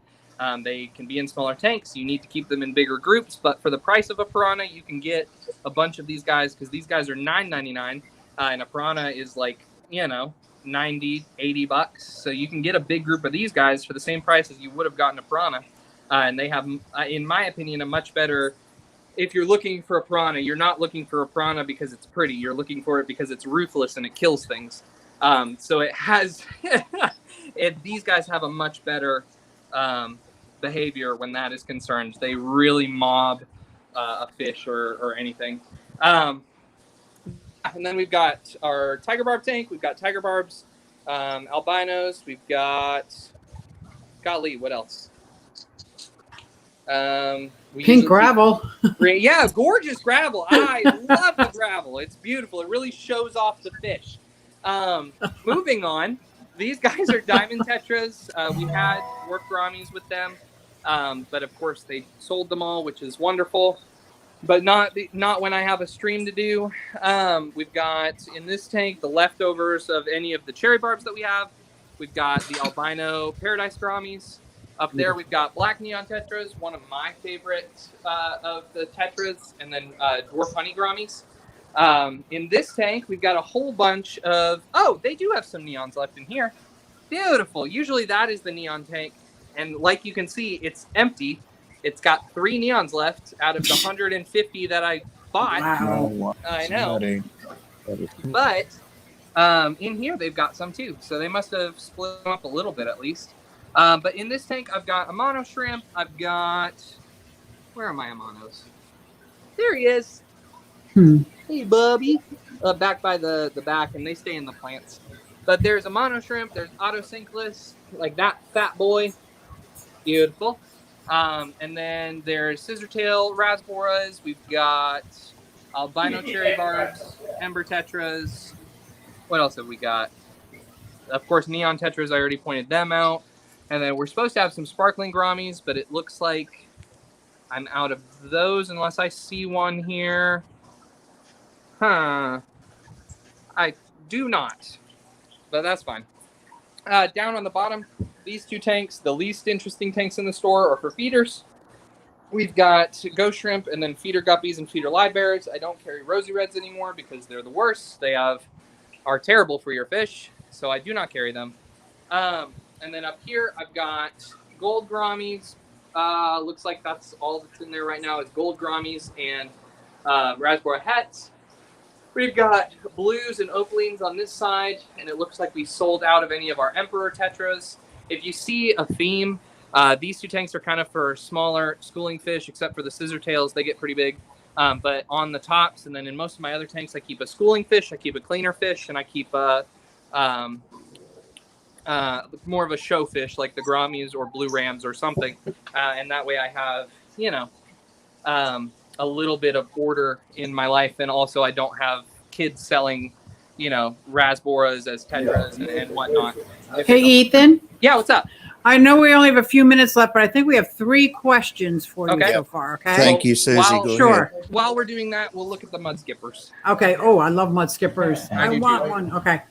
Speaker 2: They can be in smaller tanks. You need to keep them in bigger groups, but for the price of a piranha, you can get a bunch of these guys, because these guys are $9.99, and a piranha is like, $90, $80. So you can get a big group of these guys for the same price as you would have gotten a piranha. And they have, in my opinion, a much better... If you're looking for a piranha, you're not looking for a piranha because it's pretty. You're looking for it because it's ruthless and it kills things. So it has... these guys have a much better... behavior when that is concerned. They really mob a fish or anything. And then we've got our tiger barb tank. We've got tiger barbs, albinos. We've got, golly, what else?
Speaker 3: Pink gravel.
Speaker 2: Yeah, gorgeous gravel. I love the gravel. It's beautiful. It really shows off the fish. Moving on. These guys are diamond tetras. We had work Gouramis with them, but of course they sold them all, which is wonderful. But not when I have a stream to do. We've got in this tank the leftovers of any of the cherry barbs that we have. We've got the albino paradise Gouramis. Up there we've got black neon tetras, one of my favorites of the tetras, and then dwarf honey Gouramis. In this tank, we've got a whole bunch of... Oh, they do have some neons left in here. Beautiful. Usually that is the neon tank. And like you can see, it's empty. It's got 3 neons left out of the 150 that I bought.
Speaker 3: Wow.
Speaker 2: I know. But in here, they've got some too. So they must have split them up a little bit at least. But in this tank, I've got a mono shrimp. I've got... Where are my Amanos? There he is. Hey, Bubby. Back by the back, and they stay in the plants. But there's a mono shrimp. There's Autosynclus, like that fat boy. Beautiful. And then there's scissortail rasboras. We've got albino cherry barbs, ember tetras. What else have we got? Of course, neon tetras. I already pointed them out. And then we're supposed to have some sparkling Gouramis, but it looks like I'm out of those unless I see one here. I do not, but that's fine. Down on the bottom, these two tanks, the least interesting tanks in the store, are for feeders. We've got ghost shrimp and then feeder guppies and feeder live bears. I don't carry rosy reds anymore because they're the worst. They are terrible for your fish, so I do not carry them. And then up here, I've got gold Gouramis. Looks like that's all that's in there right now is gold Gouramis and raspberry hats. We've got blues and opalines on this side, and it looks like we sold out of any of our Emperor Tetras. If you see a theme, these two tanks are kind of for smaller schooling fish, except for the scissor tails. They get pretty big. But on the tops, and then in most of my other tanks, I keep a schooling fish, I keep a cleaner fish, and I keep more of a show fish like the Gouramis or blue rams or something. And that way I have, a little bit of order in my life. And also I don't have kids selling, rasboras as tetras and whatnot.
Speaker 3: Hey, Ethan.
Speaker 2: Yeah, what's up?
Speaker 3: I know we only have a few minutes left, but I think we have 3 questions for you
Speaker 2: Okay.
Speaker 3: so far. Okay.
Speaker 1: Thank you, Susie. Go
Speaker 3: Sure.
Speaker 1: ahead.
Speaker 2: While we're doing that, we'll look at the mud skippers.
Speaker 3: Okay. Oh, I love mud skippers.
Speaker 2: I
Speaker 3: I
Speaker 2: do
Speaker 3: want
Speaker 2: too.
Speaker 3: one. Okay.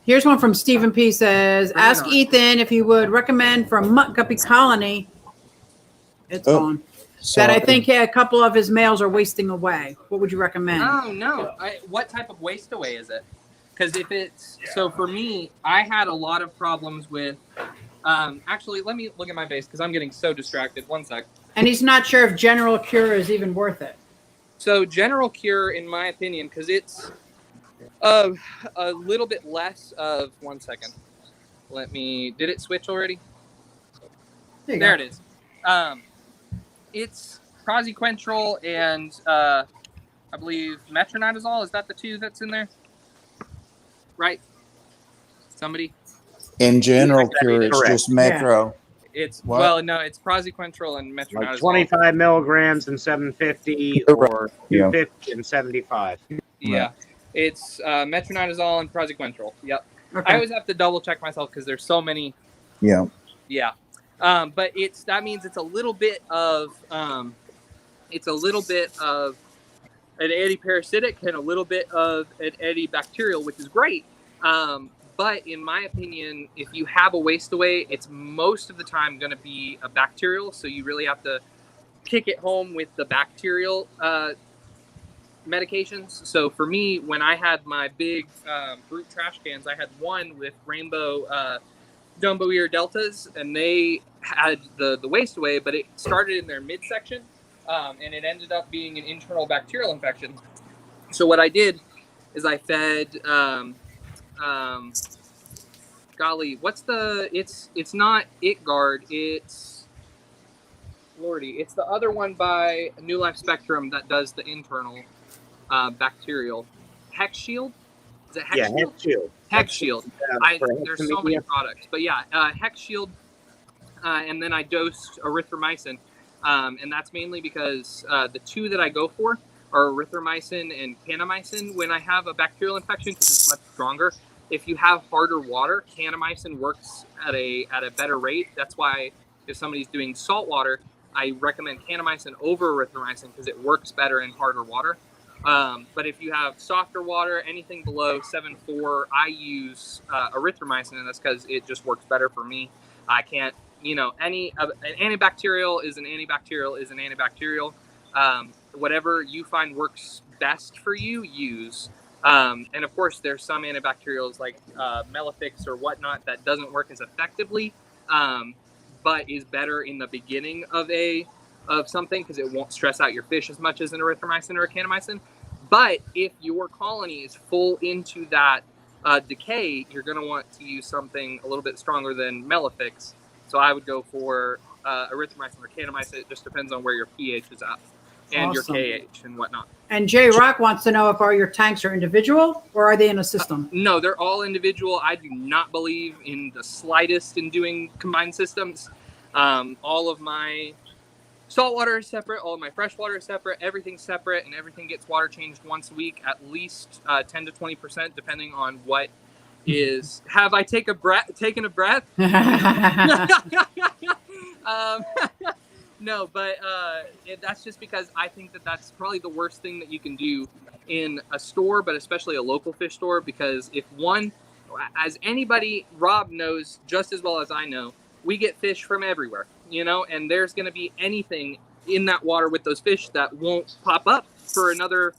Speaker 3: Here's one from Stephen P. Says,
Speaker 2: Bring it
Speaker 3: ask
Speaker 2: on.
Speaker 3: Ethan if he would recommend from Mutt Guppy Colony. It's
Speaker 1: Oh,
Speaker 3: gone.
Speaker 1: Sorry.
Speaker 3: That I think a couple of his males are wasting away. What would you recommend?
Speaker 2: Oh, no. What type of waste away is it? Because if it's... So for me, I had a lot of problems with... actually, let me look at my base because I'm getting so distracted. One sec.
Speaker 3: And he's not sure if General Cure is even worth it.
Speaker 2: So General Cure, in my opinion, because it's a little bit less of... One second. Did it switch already? There it is. It's Praziquantrol and I believe Metronidazole. Is that the 2 that's in there? Right? Somebody?
Speaker 1: In general, cure, it's
Speaker 6: Correct.
Speaker 1: just macro.
Speaker 2: It's
Speaker 1: What?
Speaker 2: well, no, it's Praziquantrol and Metronidazole.
Speaker 6: Like 25 milligrams and 750 or
Speaker 1: Yeah.
Speaker 6: 250 and 75.
Speaker 2: Yeah, it's Metronidazole and Praziquantrol. Yep.
Speaker 3: Okay.
Speaker 2: I always have to double check myself because there's so many.
Speaker 1: Yeah.
Speaker 2: Yeah. But that means it's a little bit of an antiparasitic and a little bit of an antibacterial, which is great. But in my opinion, if you have a waste away, it's most of the time going to be a bacterial. So you really have to kick it home with the bacterial medications. So for me, when I had my big brute trash cans, I had one with rainbow Dumbo ear deltas, and they had the waste away, but it started in their midsection, and it ended up being an internal bacterial infection. So what I did is I fed golly, what's the it's not Itgard, it's Lordy, it's the other one by New Life Spectrum that does the internal bacterial. Hex Shield? Is it Hex
Speaker 6: Yeah,
Speaker 2: Shield?
Speaker 6: Hex Shield.
Speaker 2: Hex Shield. There's so many
Speaker 6: Hexamedium.
Speaker 2: products, but yeah, Hex Shield, and then I dosed erythromycin, and that's mainly because the 2 that I go for are erythromycin and kanamycin when I have a bacterial infection because it's much stronger. If you have harder water, kanamycin works at a better rate. That's why if somebody's doing salt water, I recommend kanamycin over erythromycin because it works better in harder water. But if you have softer water, anything below 7.4, I use erythromycin, and that's because it just works better for me. I can't, an antibacterial is an antibacterial is an antibacterial. Whatever you find works best for you, use. And of course, there's some antibacterials like Melifix or whatnot that doesn't work as effectively, but is better in the beginning of something because it won't stress out your fish as much as an erythromycin or a kanamycin. But if your colony is full into that decay, you're going to want to use something a little bit stronger than Melifix. So I would go for erythromycin or kanamycin. It just depends on where your pH is at and
Speaker 3: Awesome.
Speaker 2: your KH and whatnot.
Speaker 3: And J Rock wants to know if all your tanks are individual or are they in a system?
Speaker 2: No, they're all individual. I do not believe in the slightest in doing combined systems. All of my saltwater is separate. All of my freshwater is separate. Everything's separate, and everything gets water changed once a week, at least 10 to 20%, depending on what is. Have I taken a breath? No, but that's just because I think that's probably the worst thing that you can do in a store, but especially a local fish store, because if as anybody, Rob knows just as well as I know, we get fish from everywhere, you know, and there's going to be anything in that water with those fish that won't pop up for another,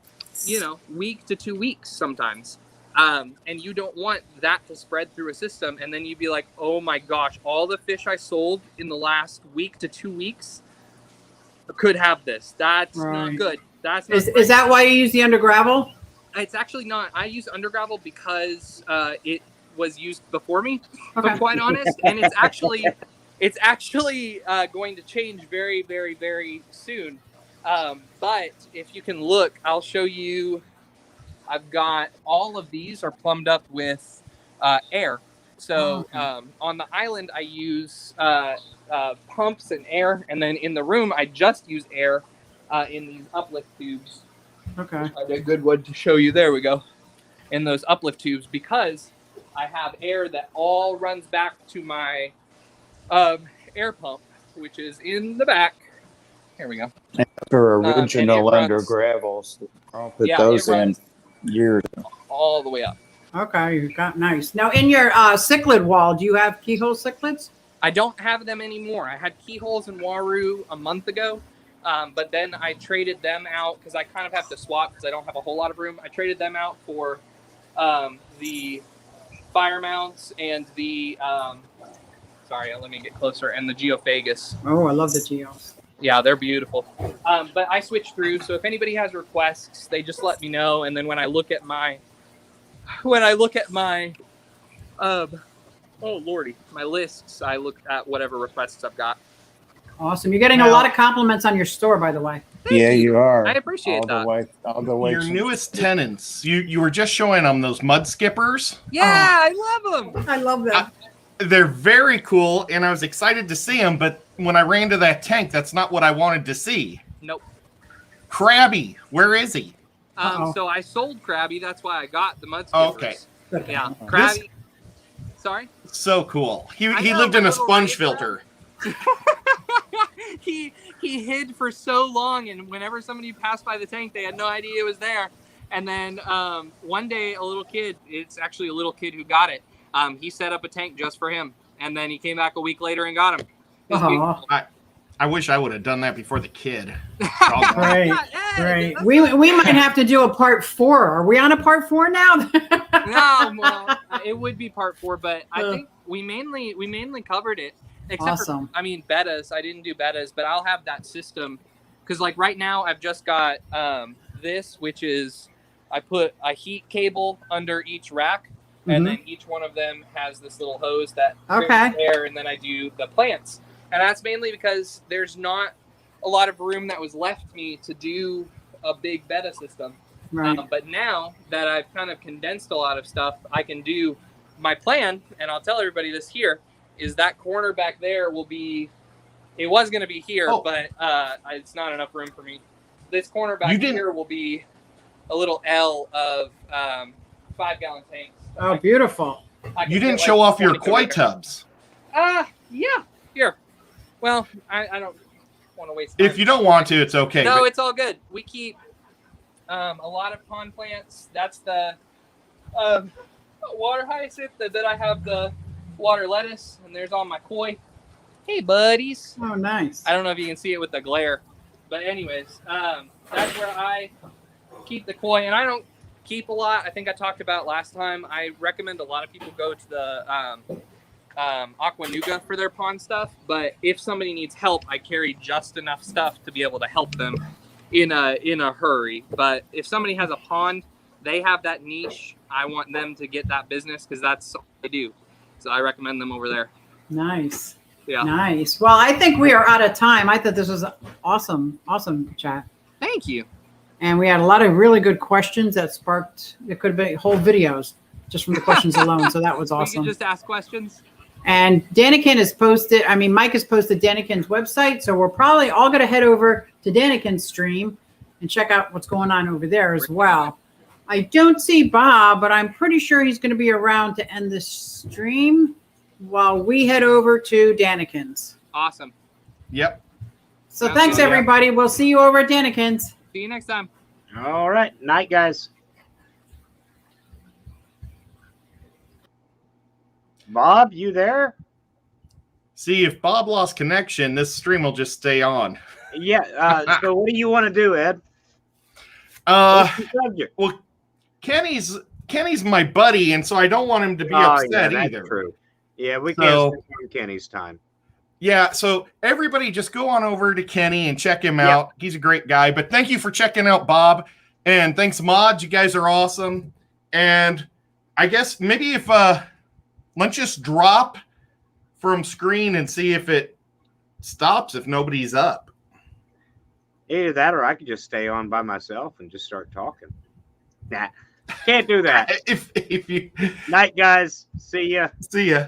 Speaker 2: you know, week to 2 weeks sometimes. And you don't want that to spread through a system. And then you'd be like, oh my gosh, all the fish I sold in the last week to 2 weeks could have this. That's not good. That's not
Speaker 3: Is that why you use the under gravel?
Speaker 2: It's actually not. I use under gravel because it was used before me, to
Speaker 3: Okay.
Speaker 2: be quite honest. And it's actually going to change very, very, very soon. But if you can look, I'll show you. I've got all of these are plumbed up with air. So on the island, I use pumps and air. And then in the room, I just use air in these uplift tubes.
Speaker 3: Okay.
Speaker 2: A good one to show you. There we go. In those uplift tubes, because I have air that all runs back to my air pump, which is in the back. Here we go.
Speaker 1: For original
Speaker 2: and it
Speaker 1: under
Speaker 2: runs-
Speaker 1: gravels, I'll put
Speaker 2: Yeah,
Speaker 1: those
Speaker 2: it
Speaker 1: in
Speaker 2: runs
Speaker 1: years.
Speaker 2: all the way up.
Speaker 3: Okay, you got nice. Now, in your cichlid wall, do you have keyhole cichlids?
Speaker 2: I don't have them anymore. I had keyholes in Waru a month ago, but then I traded them out because I kind of have to swap because I don't have a whole lot of room. I traded them out for the fire mounts and the sorry, let me get closer, and the geophagus.
Speaker 3: Oh, I love the geos.
Speaker 2: Yeah, they're beautiful. But I switched through, so if anybody has requests, they just let me know. And then when I look at my oh lordy, my lists, I look at whatever requests I've got.
Speaker 3: Awesome. You're getting a lot of compliments on your store, by the way.
Speaker 1: Yeah, you are.
Speaker 2: I appreciate that.
Speaker 1: All the way.
Speaker 5: Your newest tenants. You were just showing them those mud skippers.
Speaker 2: Yeah, I love them.
Speaker 3: I love that.
Speaker 5: They're very cool, and I was excited to see them. But when I ran to that tank, that's not what I wanted to see.
Speaker 2: Nope.
Speaker 5: Krabby, where is he?
Speaker 2: So I sold Krabby. That's why I got the mud skippers.
Speaker 5: Okay.
Speaker 2: Yeah, Krabby. Sorry.
Speaker 5: So cool. He
Speaker 2: know,
Speaker 5: lived in a
Speaker 2: little
Speaker 5: sponge
Speaker 2: razor.
Speaker 5: filter.
Speaker 2: he hid for so long, and whenever somebody passed by the tank, they had no idea it was there. And then one day, a little kid, it's actually a little kid who got it. He set up a tank just for him, and then he came back a week later and got him. It was beautiful.
Speaker 5: I wish I would have done that before the kid.
Speaker 3: Right.
Speaker 2: Hey,
Speaker 3: Right.
Speaker 2: that's
Speaker 3: We might have to do a part 4. Are we on a part 4 now?
Speaker 2: No, well, it would be part 4, but I think we mainly covered it. Except
Speaker 3: Awesome.
Speaker 2: for, betas. I didn't do betas, but I'll have that system because, like, right now I've just got this, which is I put a heat cable under each rack, and then each one of them has this little hose that clears air, and then I do the plants, and that's mainly because there's not a lot of room that was left me to do a big beta system.
Speaker 3: Right.
Speaker 2: But now that I've kind of condensed a lot of stuff, I can do my plan, and I'll tell everybody this here, is that corner back there will be, it was going to be here, but it's not enough room for me. This corner back here will be a little L of 5-gallon tanks.
Speaker 3: Oh, beautiful.
Speaker 5: You didn't show off your koi tubs.
Speaker 2: Yeah, here. Well, I don't want to waste time.
Speaker 5: If you don't want to, it's okay.
Speaker 2: No, it's all good. We keep a lot of pond plants. That's the water hyacinth that I have the water lettuce, and there's all my koi. Hey, buddies.
Speaker 3: Oh, nice.
Speaker 2: I don't know if you can see it with the glare, but anyways, that's where I keep the koi, and I don't keep a lot. I think I talked about last time. I recommend a lot of people go to the Aquanuga for their pond stuff, but if somebody needs help, I carry just enough stuff to be able to help them in a hurry. But if somebody has a pond, they have that niche. I want them to get that business because that's all they do. So I recommend them over there.
Speaker 3: Nice.
Speaker 2: Yeah.
Speaker 3: Nice. Well, I think we are out of time. I thought this was awesome chat.
Speaker 2: Thank you.
Speaker 3: And we had a lot of really good questions that sparked, it could be whole videos just from the questions alone. So that was awesome.
Speaker 2: We can just ask questions.
Speaker 3: And Danikin has posted, Mike has posted Danikin's website. So we're probably all going to head over to Danikin's stream and check out what's going on over there as well. I don't see Bob, but I'm pretty sure he's going to be around to end this stream while we head over to Danikin's.
Speaker 2: Awesome.
Speaker 5: Yep.
Speaker 3: So thanks, everybody. We'll see you over at Danikin's.
Speaker 2: See you next time.
Speaker 6: All right. Night, guys. Bob, you there?
Speaker 5: See, if Bob lost connection, this stream will just stay on.
Speaker 6: Yeah. So what do you want to do, Ed?
Speaker 5: Well,
Speaker 6: Well,
Speaker 5: Kenny's my buddy, and so I don't want him to be upset either.
Speaker 6: True. Yeah, we can't spend on Kenny's time.
Speaker 5: Yeah, so everybody just go on over to Kenny and check him out. He's a great guy. But thank you for checking out Bob. And thanks, mods. You guys are awesome. And I guess maybe if let's just drop from screen and see if it stops if nobody's up.
Speaker 6: Either that or I could just stay on by myself and just start talking. Nah, can't do that.
Speaker 5: if you
Speaker 6: Night, guys. See ya.
Speaker 5: See ya.